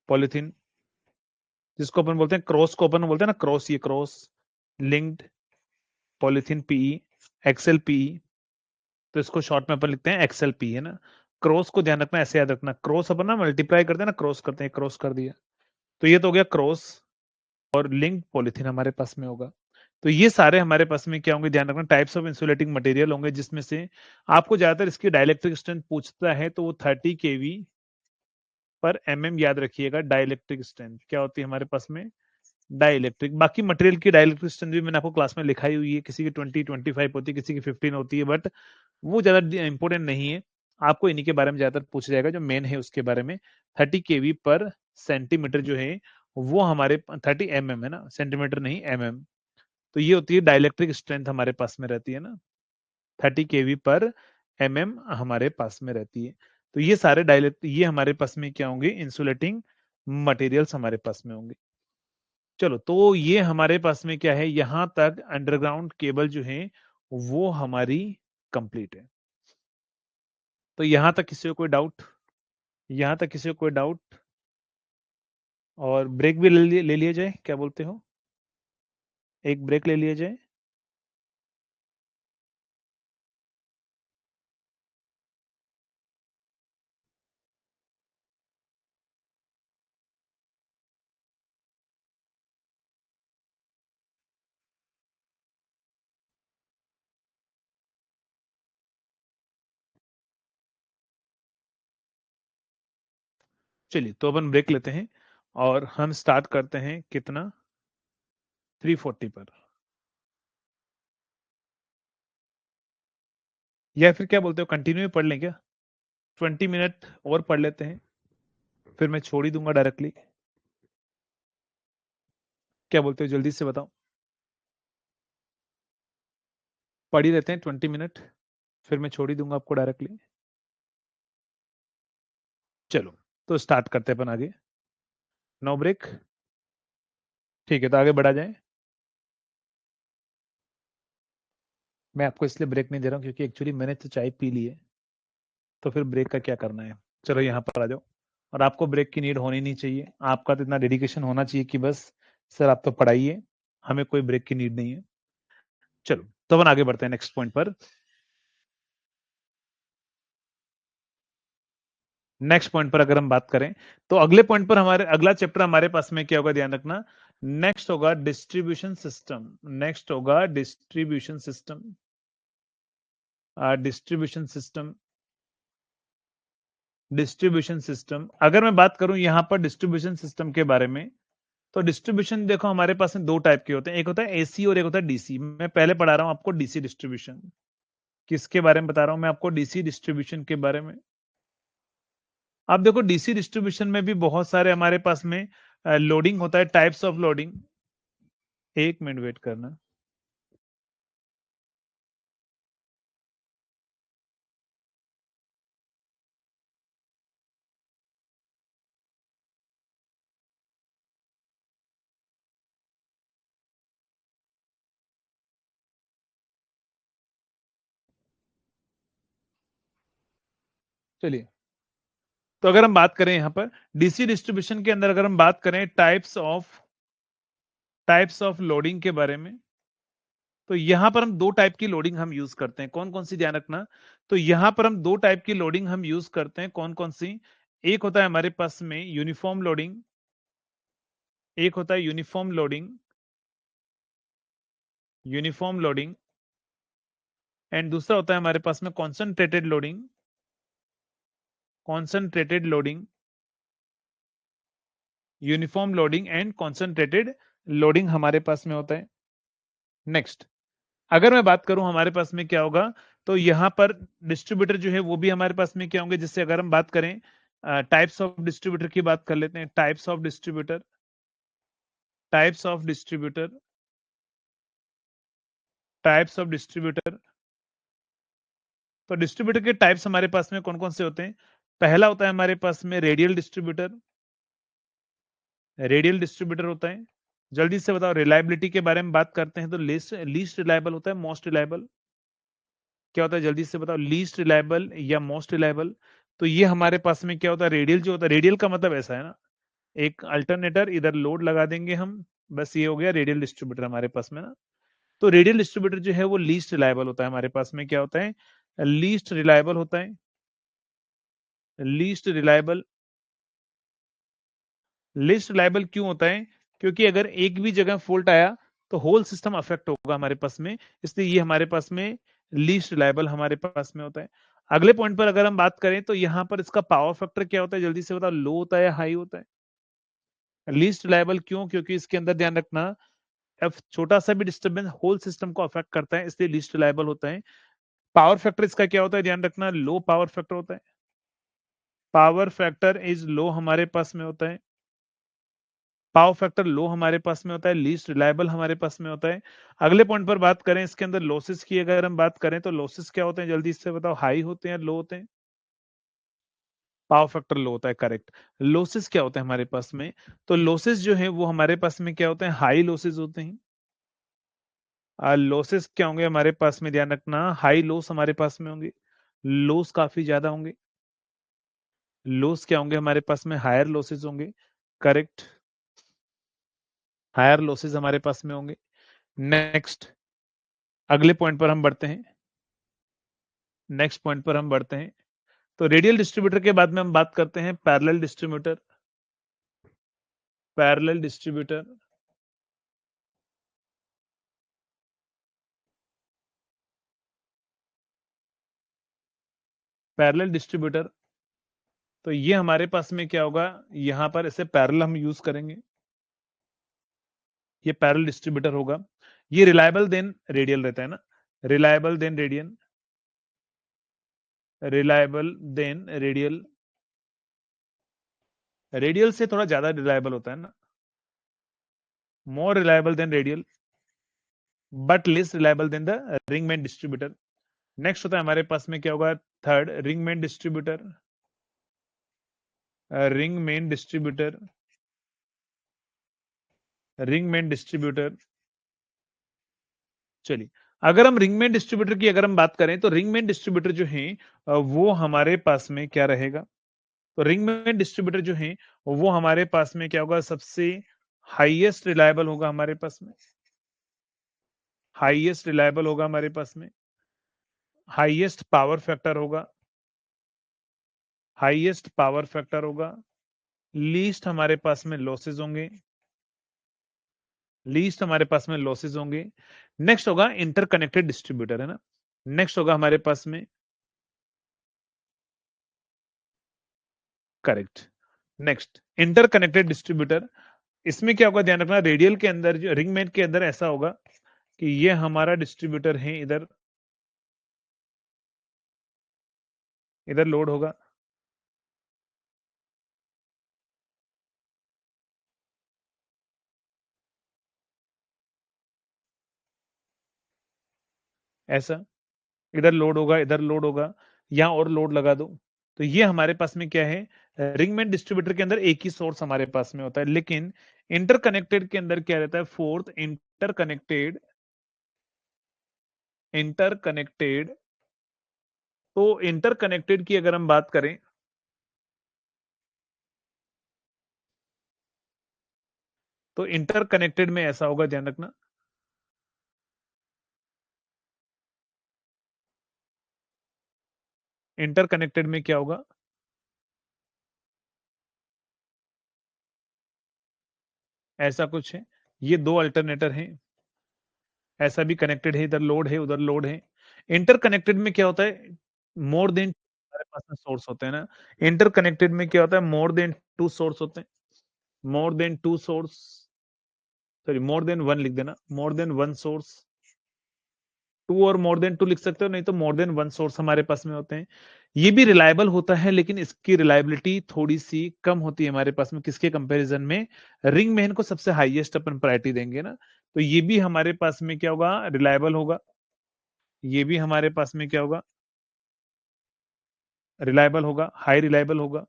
polythene जिसको अपन बोलते हैं क्रॉस, को अपन बोलते हैं ना क्रॉस, ये cross linked polythene PE, XLPE। तो इसको शॉर्ट में अपन लिखते हैं XLP, है ना। क्रॉस को ध्यान रखना, ऐसे याद रखना, क्रॉस अपन ना मल्टीप्लाई करते हैं ना, क्रॉस करते हैं, क्रॉस कर दिया। तो ये तो हो गया क्रॉस, और लिंक्ड पॉलिथीन हमारे पास में होगा। तो ये सारे हमारे पास में क्या होंगे, ध्यान रखना, टाइप्स ऑफ इंसुलेटिंग मटेरियल होंगे, जिसमें से आपको ज्यादातर इसकी डाइलेक्ट्रिक स्ट्रेंथ पूछता है तो वो 30 kV पर mm याद रखिएगा। डाइलेक्ट्रिक स्ट्रेंथ क्या होती है हमारे पास में, डाइलेक्ट्रिक। बाकी मटेरियल की डाइलेक्ट्रिक स्ट्रेंथ भी मैंने आपको क्लास में लिखाई हुई है, किसी की 20-25 होती है, किसी की 15 होती है, बट वो ज्यादा इंपॉर्टेंट नहीं है। आपको इन्हीं के बारे में ज्यादातर पूछा जाएगा, जो मेन है उसके बारे में। 30 kV पर सेंटीमीटर जो है वो हमारे 30 mm है ना, सेंटीमीटर नहीं mm। तो ये होती है डाइलेक्ट्रिक स्ट्रेंथ हमारे पास में रहती है ना, 30 kV पर mm हमारे पास में रहती है। तो ये सारे डाइलेक्ट, ये हमारे पास में क्या होंगे, इंसुलेटिंग मटेरियल्स हमारे पास में होंगे। चलो, तो ये हमारे पास में क्या है, यहां तक अंडरग्राउंड केबल जो है वो हमारी कंप्लीट है। तो यहां तक किसी को कोई डाउट, यहां तक किसी को कोई डाउट? और ब्रेक भी ले लिया जाए, क्या बोलते हो, एक ब्रेक ले लिया जाए? चलिए, तो अपन ब्रेक लेते हैं और हम स्टार्ट करते हैं कितना, 340 पर। या फिर क्या बोलते हो, कंटिन्यू पढ़ लें क्या, 20 मिनट और पढ़ लेते हैं, फिर मैं छोड़ ही दूंगा डायरेक्टली। क्या बोलते हो, जल्दी से बताओ। पढ़ ही लेते हैं 20 मिनट, फिर मैं छोड़ ही दूंगा आपको डायरेक्टली। चलो, तो स्टार्ट करते हैं अपन आगे। नो ब्रेक, ठीक है, तो आगे बढ़ा जाए। मैं आपको इसलिए ब्रेक नहीं दे रहा हूँ क्योंकि एक्चुअली मैंने तो चाय पी ली है, तो फिर ब्रेक का क्या करना है। चलो यहाँ पर आ जाओ। और आपको ब्रेक की नीड होनी नहीं चाहिए, आपका तो इतना डेडिकेशन होना चाहिए कि बस सर आप तो पढ़ाइए, हमें कोई ब्रेक की नीड नहीं है। चलो, तो अपन आगे बढ़ते हैं नेक्स्ट पॉइंट पर। नेक्स्ट पॉइंट पर अगर हम बात करें, तो अगले पॉइंट पर हमारे अगला चैप्टर हमारे पास में क्या होगा, ध्यान रखना, नेक्स्ट होगा डिस्ट्रीब्यूशन सिस्टम। नेक्स्ट होगा distribution system, distribution system, distribution system. अगर मैं बात करूं यहां पर डिस्ट्रीब्यूशन सिस्टम के बारे में, तो डिस्ट्रीब्यूशन देखो हमारे पास में दो टाइप के होते हैं, एक होता है एसी और एक होता है डीसी। मैं पहले पढ़ा रहा हूं आपको डीसी डिस्ट्रीब्यूशन। किसके बारे में बता रहा हूं मैं आपको, डीसी डिस्ट्रीब्यूशन के बारे में। आप देखो डीसी डिस्ट्रीब्यूशन में भी बहुत सारे हमारे पास में लोडिंग होता है, टाइप्स ऑफ लोडिंग। एक मिनट वेट करना। चलिए, तो अगर हम बात करें यहां पर डीसी डिस्ट्रीब्यूशन के अंदर, अगर हम बात करें टाइप्स ऑफ लोडिंग के बारे में, तो यहां पर हम दो टाइप की लोडिंग हम यूज करते हैं। कौन कौन सी, ध्यान रखना। तो यहां पर हम दो टाइप की लोडिंग हम यूज करते हैं, कौन कौन सी। एक होता है हमारे पास में यूनिफॉर्म लोडिंग, एक होता है uniform loading, uniform loading, and दूसरा होता है हमारे पास में concentrated loading, concentrated loading, uniform loading and concentrated loading हमारे पास में होता है। नेक्स्ट, अगर मैं बात करूं हमारे पास में क्या होगा, तो यहां पर डिस्ट्रीब्यूटर जो है वो भी हमारे पास में क्या होंगे, जिससे अगर हम बात करें टाइप्स ऑफ डिस्ट्रीब्यूटर की बात कर लेते हैं। Types of distributor, types of distributor, types of distributor. तो डिस्ट्रीब्यूटर के टाइप्स हमारे पास में कौन कौन से होते हैं। पहला होता है हमारे पास में रेडियल डिस्ट्रीब्यूटर, रेडियल डिस्ट्रीब्यूटर होता है। जल्दी से बताओ, रिलायबिलिटी के बारे में बात करते हैं तो लीस्ट लीस्ट रिलायबल होता है, मोस्ट रिलायबल क्या होता है, जल्दी से बताओ, लीस्ट रिलायबल या मोस्ट रिलायबल। तो ये हमारे पास में क्या होता है, रेडियल जो होता है, रेडियल का मतलब ऐसा है ना, एक अल्टरनेटर इधर लोड लगा देंगे हम, बस ये हो गया रेडियल डिस्ट्रीब्यूटर हमारे पास में ना। तो रेडियल डिस्ट्रीब्यूटर जो है वो लीस्ट रिलायबल होता है हमारे पास में, क्या होता है, लीस्ट रिलायबल होता है, लीस्ट रिलायबल। लीस्ट रिलायबल क्यों होता है, क्योंकि अगर एक भी जगह फॉल्ट आया तो होल सिस्टम अफेक्ट होगा हमारे पास में, इसलिए ये हमारे पास में लीस्ट रिलायबल हमारे पास में होता है। अगले पॉइंट पर अगर हम बात करें तो यहाँ पर इसका पावर फैक्टर क्या होता है, जल्दी से बताओ, लो होता है या हाई होता है? लीस्ट रिलायबल क्यों? क्योंकि इसके अंदर ध्यान रखना, एफ छोटा सा भी डिस्टर्बेंस होल सिस्टम को अफेक्ट करता है, इसलिए लीस्ट रिलायबल होता है। पावर फैक्टर इसका क्या होता है, ध्यान रखना, लो पावर फैक्टर होता है। पावर फैक्टर इज लो हमारे पास में होता है। पावर फैक्टर लो हमारे पास में होता है, लीस्ट रिलायबल हमारे पास में होता है। अगले पॉइंट पर बात करें इसके अंदर लॉसेस की, अगर हम बात करें तो लॉसेस क्या होते हैं, जल्दी से बताओ, हाई होते हैं, लो होते हैं? पावर फैक्टर लो होता है, करेक्ट। लॉसेस क्या होते हैं हमारे पास में? तो लॉसेस जो है वो हमारे पास में क्या होते हैं, हाई लॉसेस होते हैं। लॉसेस क्या होंगे हमारे पास में, ध्यान रखना, हाई लॉस हमारे पास में होंगे, लॉस काफी ज्यादा होंगे। लॉस क्या होंगे हमारे पास में, हायर लॉसेस होंगे, करेक्ट। हायर लॉसेस हमारे पास में होंगे। नेक्स्ट, अगले पॉइंट पर हम बढ़ते हैं। नेक्स्ट पॉइंट पर हम बढ़ते हैं। तो रेडियल डिस्ट्रीब्यूटर के बाद में हम बात करते हैं parallel distributor. Parallel distributor, parallel distributor, तो ये हमारे पास में क्या होगा, यहां पर इसे पैरेलल हम यूज करेंगे। ये पैरेलल डिस्ट्रीब्यूटर होगा। ये रिलायबल देन रेडियल रहता है ना, reliable then radian, reliable then radial. Radial से थोड़ा ज्यादा रिलायबल होता है ना, more reliable then radial, but less reliable then the ring main distributor. Next होता है हमारे पास में क्या होगा, third, ring main distributor. Ring main distributor, ring main distributor. चलिए, अगर हम रिंग मेन डिस्ट्रीब्यूटर की अगर हम बात करें तो रिंग मेन डिस्ट्रीब्यूटर जो है वो हमारे पास में क्या रहेगा, तो रिंग मेन डिस्ट्रीब्यूटर जो है वो हमारे पास में क्या होगा, सबसे हाईएस्ट रिलायबल होगा हमारे पास में, हाईएस्ट रिलायबल होगा हमारे पास में, हाईएस्ट पावर फैक्टर होगा, हाईएस्ट पावर फैक्टर होगा, लीस्ट हमारे पास में लॉसेस होंगे, लीस्ट हमारे पास में लॉसेस होंगे। नेक्स्ट होगा इंटरकनेक्टेड डिस्ट्रीब्यूटर, है ना। नेक्स्ट होगा हमारे पास में, करेक्ट। नेक्स्ट इंटरकनेक्टेड डिस्ट्रीब्यूटर, इसमें क्या होगा, ध्यान रखना, रेडियल के अंदर जो रिंग मेन के अंदर ऐसा होगा कि ये हमारा डिस्ट्रीब्यूटर है, इधर इधर लोड होगा, ऐसा, इधर लोड होगा, इधर लोड होगा, यहां और लोड लगा दो। तो ये हमारे पास में क्या है, रिंग मेन डिस्ट्रीब्यूटर के अंदर एक ही सोर्स हमारे पास में होता है, लेकिन इंटरकनेक्टेड के अंदर क्या रहता है, फोर्थ, इंटरकनेक्टेड, इंटरकनेक्टेड। तो इंटरकनेक्टेड की अगर हम बात करें तो इंटरकनेक्टेड में ऐसा होगा, ध्यान रखना, इंटरकनेक्टेड में क्या होगा, ऐसा कुछ है, ये दो अल्टरनेटर हैं, ऐसा भी कनेक्टेड है, इधर लोड है उधर लोड है। इंटरकनेक्टेड में क्या होता है, मोर देन हमारे पास में सोर्स होते हैं ना, इंटरकनेक्टेड में क्या होता है, मोर देन टू सोर्स होते हैं, more than two source, sorry more than one लिख देना, more than one source, two और मोर देन टू लिख सकते हो, नहीं तो मोर देन वन सोर्स हमारे पास में होते हैं। ये भी रिलायबल होता है, लेकिन इसकी रिलायबिलिटी थोड़ी सी कम होती है हमारे पास में, किसके कंपैरिजन में, रिंग मेन को सबसे हाईएस्ट अपन प्रायोरिटी देंगे ना। तो ये भी हमारे पास में क्या होगा, रिलायबल होगा, ये भी हमारे पास में क्या होगा, रिलायबल होगा, हाई रिलायबल होगा,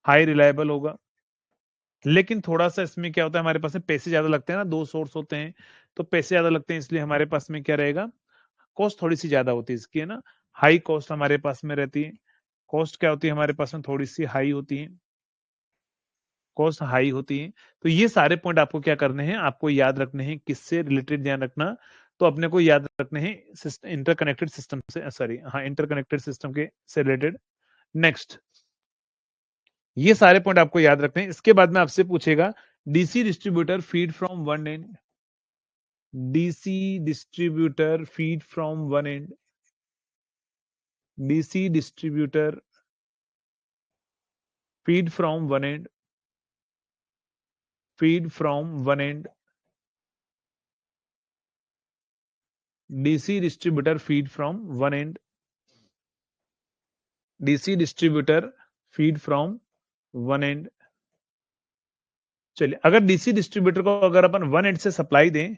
हाई रिलायबल होगा। लेकिन थोड़ा सा इसमें क्या होता है, हमारे पास में पैसे ज्यादा लगते हैं ना, दो सोर्स होते हैं तो पैसे ज्यादा लगते हैं, इसलिए हमारे पास में क्या रहेगा, कॉस्ट थोड़ी सी ज्यादा होती है इसकी, है ना, हाई कॉस्ट हमारे पास में रहती है। कॉस्ट क्या होती है हमारे पास में, थोड़ी सी हाई होती है, कॉस्ट हाई होती है। तो ये सारे पॉइंट आपको क्या करने हैं, आपको याद रखने हैं, किससे रिलेटेड, ध्यान रखना, तो अपने को याद रखने हैं इंटरकनेक्टेड सिस्टम से, सॉरी हाँ, इंटरकनेक्टेड सिस्टम के से रिलेटेड। नेक्स्ट, ये सारे पॉइंट आपको याद रखने हैं, इसके बाद में आपसे पूछेगा DC distributor feed from one end. DC distributor feed from one end. DC distributor feed from one end. Feed from one end. DC distributor feed from one end. DC distributor feed from one end. चलिए, अगर DC distributor को अगर अपन one and से supply दें,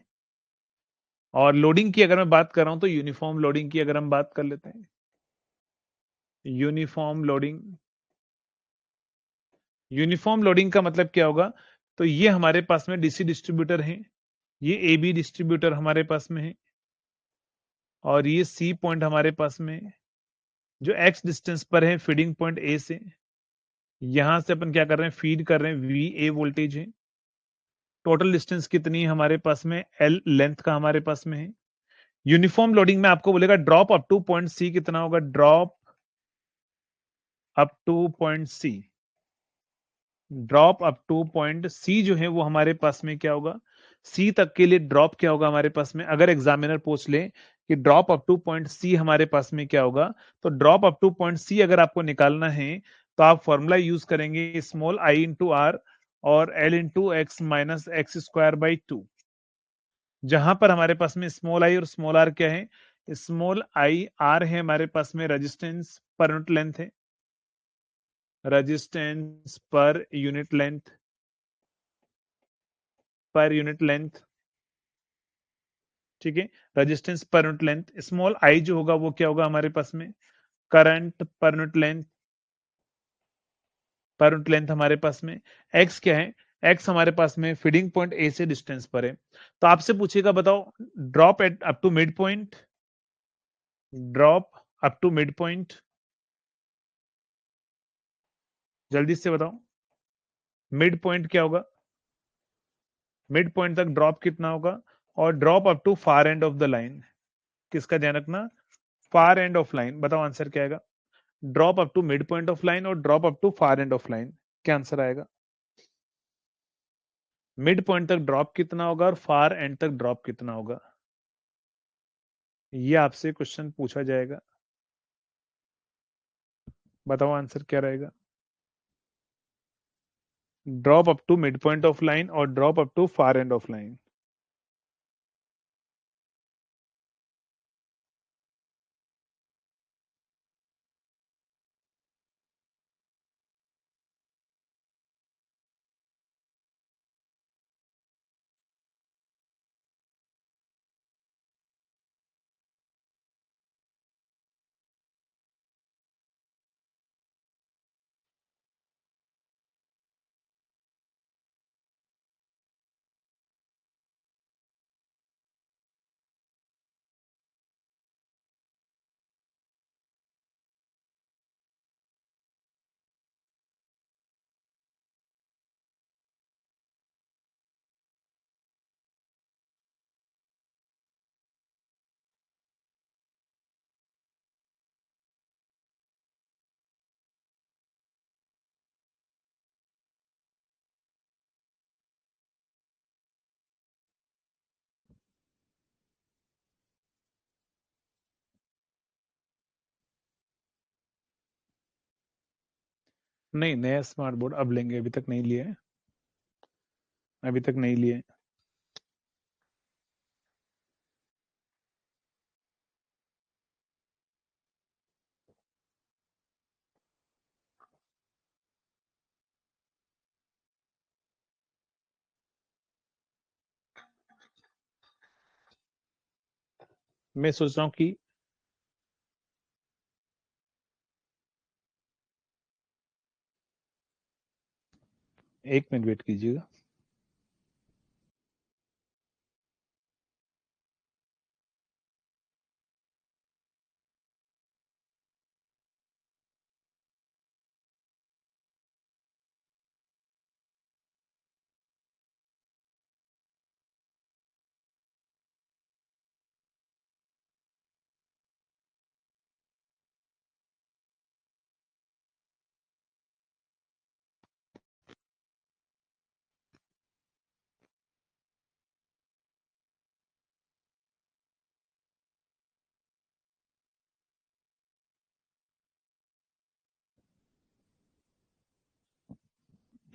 और loading की अगर मैं बात कर रहा हूं तो यूनिफॉर्म लोडिंग की अगर हम बात कर लेते हैं, यूनिफॉर्म लोडिंग। यूनिफॉर्म लोडिंग का मतलब क्या होगा? तो ये हमारे पास में डीसी डिस्ट्रीब्यूटर है, ये ए बी डिस्ट्रीब्यूटर हमारे पास में है, और ये सी पॉइंट हमारे पास में है, जो एक्स डिस्टेंस पर है फीडिंग पॉइंट ए से। यहां से अपन क्या कर रहे हैं? फीड कर रहे हैं, वी ए वोल्टेज है। टोटल डिस्टेंस कितनी है हमारे पास में? एल लेंथ का हमारे पास में है। यूनिफॉर्म लोडिंग में आपको बोलेगा drop up to point C कितना होगा? Drop up to point C. Drop up to point C जो है वो हमारे पास में क्या होगा? सी तक के लिए ड्रॉप क्या होगा हमारे पास में? अगर एग्जामिनर पूछ ले कि drop up to point C हमारे पास में क्या होगा, तो drop up to point C अगर आपको निकालना है तो आप फॉर्मूला यूज करेंगे स्मॉल आई इंटू आर और L into X minus X square by two. जहां पर हमारे पास में स्मॉल आई और स्मॉल आर क्या है? स्मॉल आई आर है हमारे पास में रेजिस्टेंस पर यूनिट लेंथ है, रेजिस्टेंस पर यूनिट लेंथ। ठीक है, resistance per unit length. Small I जो होगा वो क्या होगा हमारे पास में? Current per unit length. Per unit length हमारे पास में। एक्स क्या है? एक्स हमारे पास में फीडिंग पॉइंट ए से डिस्टेंस पर है। तो आपसे पूछेगा बताओ drop at up to mid point, drop up to mid point, जल्दी से बताओ मिड पॉइंट क्या होगा? मिड पॉइंट तक ड्रॉप कितना होगा? और drop up to far end of the line, किसका ध्यान रखना? Far end of line. बताओ आंसर क्या आएगा? Drop up to mid point of line और drop up to far end of line, क्या आंसर आएगा? मिड पॉइंट तक ड्रॉप कितना होगा और फार एंड तक ड्रॉप कितना होगा? ये आपसे क्वेश्चन पूछा जाएगा। बताओ आंसर क्या रहेगा? Drop up to mid point of line और drop up to far end of line. नहीं, नया स्मार्ट बोर्ड अब लेंगे, अभी तक नहीं लिए हैं। अभी तक नहीं लिए। मैं सोच रहा हूँ कि 1 मिनट वेट कीजिएगा।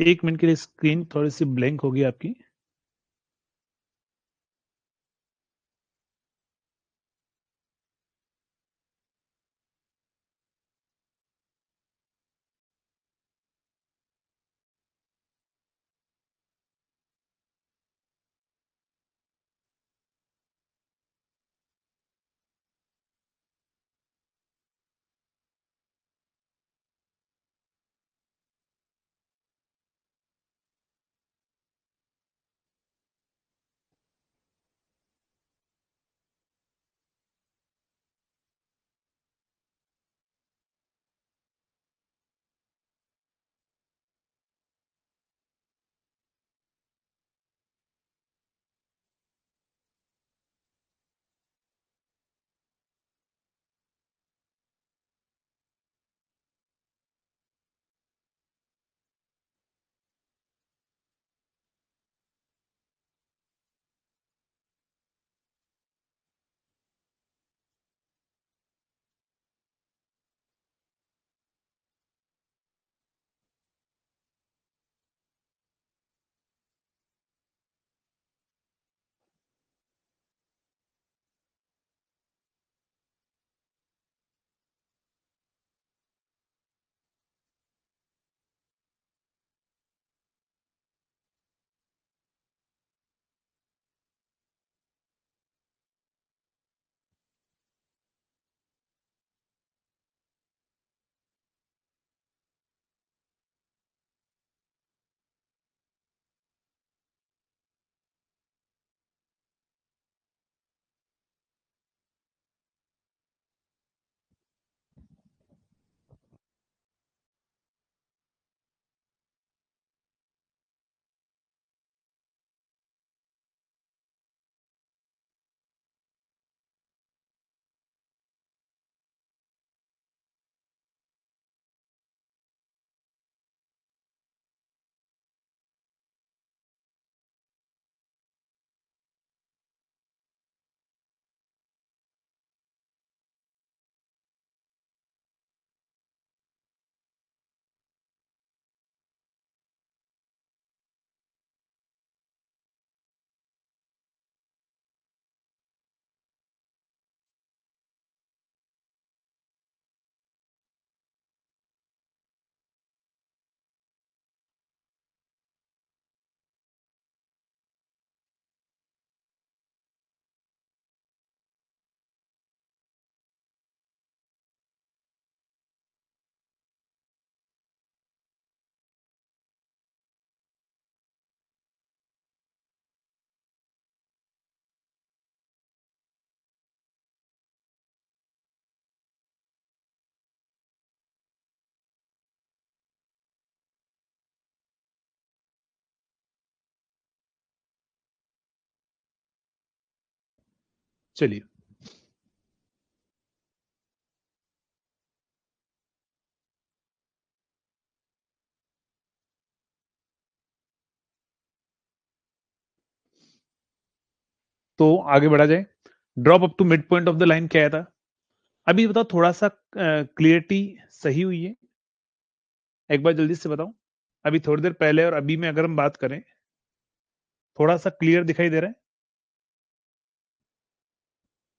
एक मिनट के लिए स्क्रीन थोड़ी सी ब्लैंक होगी आपकी। चलिए, तो आगे बढ़ा जाए। Drop up to mid point of the line क्या था? अभी बताओ, थोड़ा सा क्लियरिटी सही हुई है? एक बार जल्दी से बताओ। अभी थोड़ी देर पहले और अभी में अगर हम बात करें, थोड़ा सा क्लियर दिखाई दे रहा है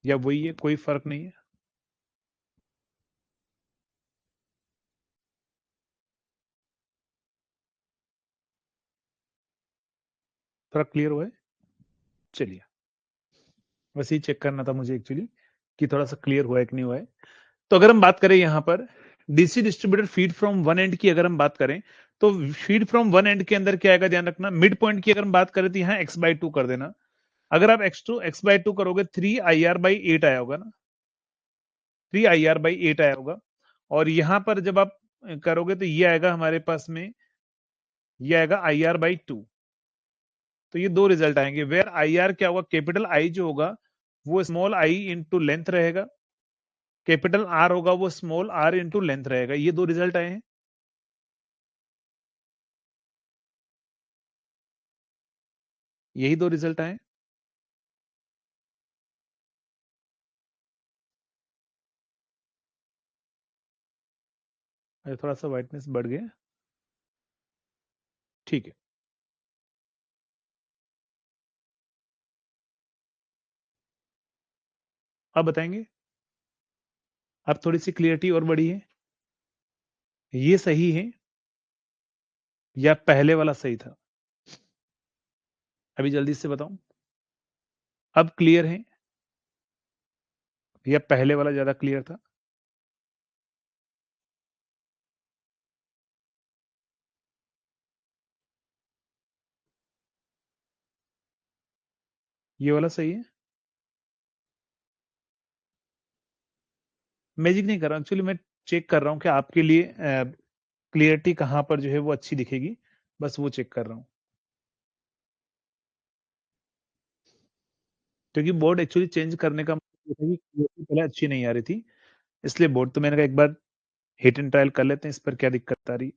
या वही है, कोई फर्क नहीं है? थोड़ा क्लियर हुआ है? चलिए, बस ही चेक करना था मुझे एक्चुअली, कि थोड़ा सा क्लियर हुआ है कि नहीं हुआ है। तो अगर हम बात करें यहाँ पर DC distributor feed from one and की अगर हम बात करें, तो फीड फ्रॉम वन एंड के अंदर क्या आएगा, ध्यान रखना। मिड पॉइंट की अगर हम बात करें तो यहाँ x/2 कर देना। अगर आप x/2 करोगे 3IR/8 आया होगा ना, 3IR/8 आया होगा। और यहां पर जब आप करोगे तो ये आएगा हमारे पास में, ये आएगा IR/2। तो ये दो रिजल्ट आएंगे, वेयर IR क्या होगा, कैपिटल आई जो होगा वो स्मॉल आई इंटू लेंथ रहेगा, कैपिटल आर होगा वो स्मॉल आर इंटू लेंथ रहेगा। ये दो रिजल्ट आए हैं, यही दो रिजल्ट आए हैं। अरे थोड़ा सा व्हाइटनेस बढ़ गया। ठीक है, अब बताएंगे। अब थोड़ी सी क्लियरिटी और बढ़ी है। ये सही है या पहले वाला सही था? अभी जल्दी से बताऊं। अब क्लियर है या पहले वाला ज्यादा क्लियर था? ये वाला सही है। मैजिक नहीं कर रहा हूं, एक्चुअली मैं चेक कर रहा हूं कि आपके लिए क्लियरिटी कहां पर जो है वो अच्छी दिखेगी, बस वो चेक कर रहा हूं। क्योंकि बोर्ड एक्चुअली चेंज करने का मतलब ये था कि क्लियरिटी पहले अच्छी नहीं आ रही थी, इसलिए बोर्ड तो मैंने कहा एक बार हिट एंड ट्रायल कर लेते हैं, इस पर क्या दिक्कत आ रही है।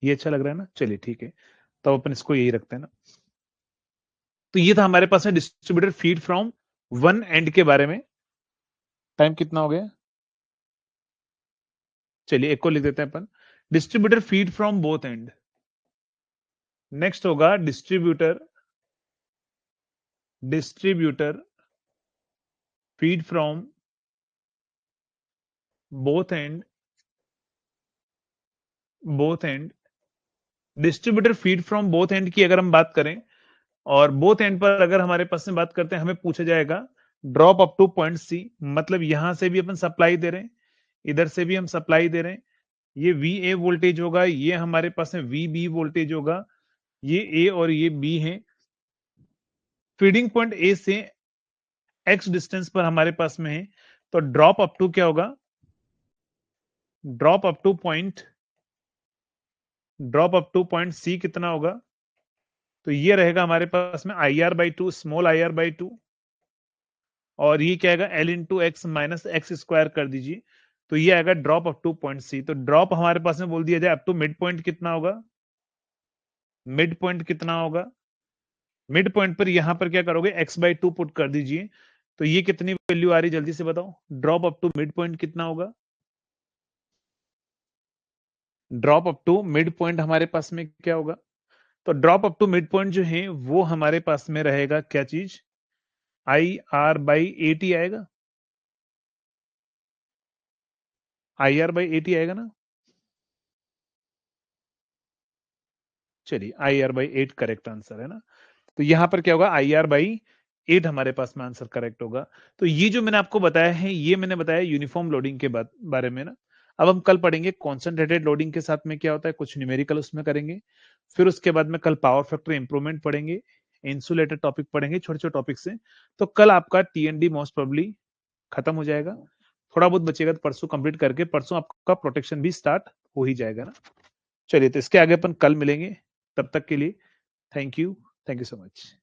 ये अच्छा लग रहा है ना, चलिए ठीक है, तो अपन इसको यही रखते हैं ना। तो ये था हमारे पास में distributor feed from one and के बारे में। टाइम कितना हो गया? चलिए एक को लिख देते हैं अपन, distributor feed from both end. Next होगा distributor feed from both end both end distributor feed from both end की अगर हम बात करें, और बोथ एंड पर अगर हमारे पास में बात करते हैं, हमें पूछा जाएगा drop up to point C, मतलब यहां से भी अपन सप्लाई दे रहे हैं, इधर से भी हम सप्लाई दे रहे हैं। ये वी ए वोल्टेज होगा, ये हमारे पास में वी बी वोल्टेज होगा, ये ए और ये बी है। फीडिंग पॉइंट ए से एक्स डिस्टेंस पर हमारे पास में है, तो ड्रॉप अप टू क्या होगा? Drop up to point drop up to point C कितना होगा? तो ये रहेगा हमारे पास में I R by two, small I R by two, और ये क्या आएगा? L into X minus X square कर दीजिए, तो ये आएगा drop up to point C. तो ड्रॉप हमारे पास में बोल दिया जाए अप टू मिड पॉइंट कितना होगा? मिड पॉइंट कितना होगा? मिड पॉइंट पर यहां पर क्या करोगे? एक्स बाई टू पुट कर दीजिए, तो ये कितनी वैल्यू आ रही जल्दी से बताओ। Drop up to mid point कितना होगा? Drop up to mid point हमारे पास में क्या होगा? तो drop up to mid point जो है वो हमारे पास में रहेगा क्या चीज? I R by A T आएगा। I R by A T आएगा ना। चलिए I R by eight correct answer है ना। तो यहां पर क्या होगा? आई आर बाई एट हमारे पास में आंसर करेक्ट होगा। तो ये जो मैंने आपको बताया है, ये मैंने बताया यूनिफॉर्म लोडिंग के बारे में ना। अब हम कल पढ़ेंगे कॉन्सेंट्रेटेड लोडिंग के साथ में क्या होता है, कुछ न्यूमेरिकल उसमें करेंगे। फिर उसके बाद में कल पावर फैक्टर इंप्रूवमेंट पढ़ेंगे, इंसुलेटेड टॉपिक पढ़ेंगे, छोटे छोटे टॉपिक से। तो कल आपका टीएनडी मोस्ट प्रोबेबली खत्म हो जाएगा, थोड़ा बहुत बचेगा तो परसों कंप्लीट करके परसों आपका प्रोटेक्शन भी स्टार्ट हो ही जाएगा ना। चलिए, तो इसके आगे अपन कल मिलेंगे, तब तक के लिए थैंक यू सो मच।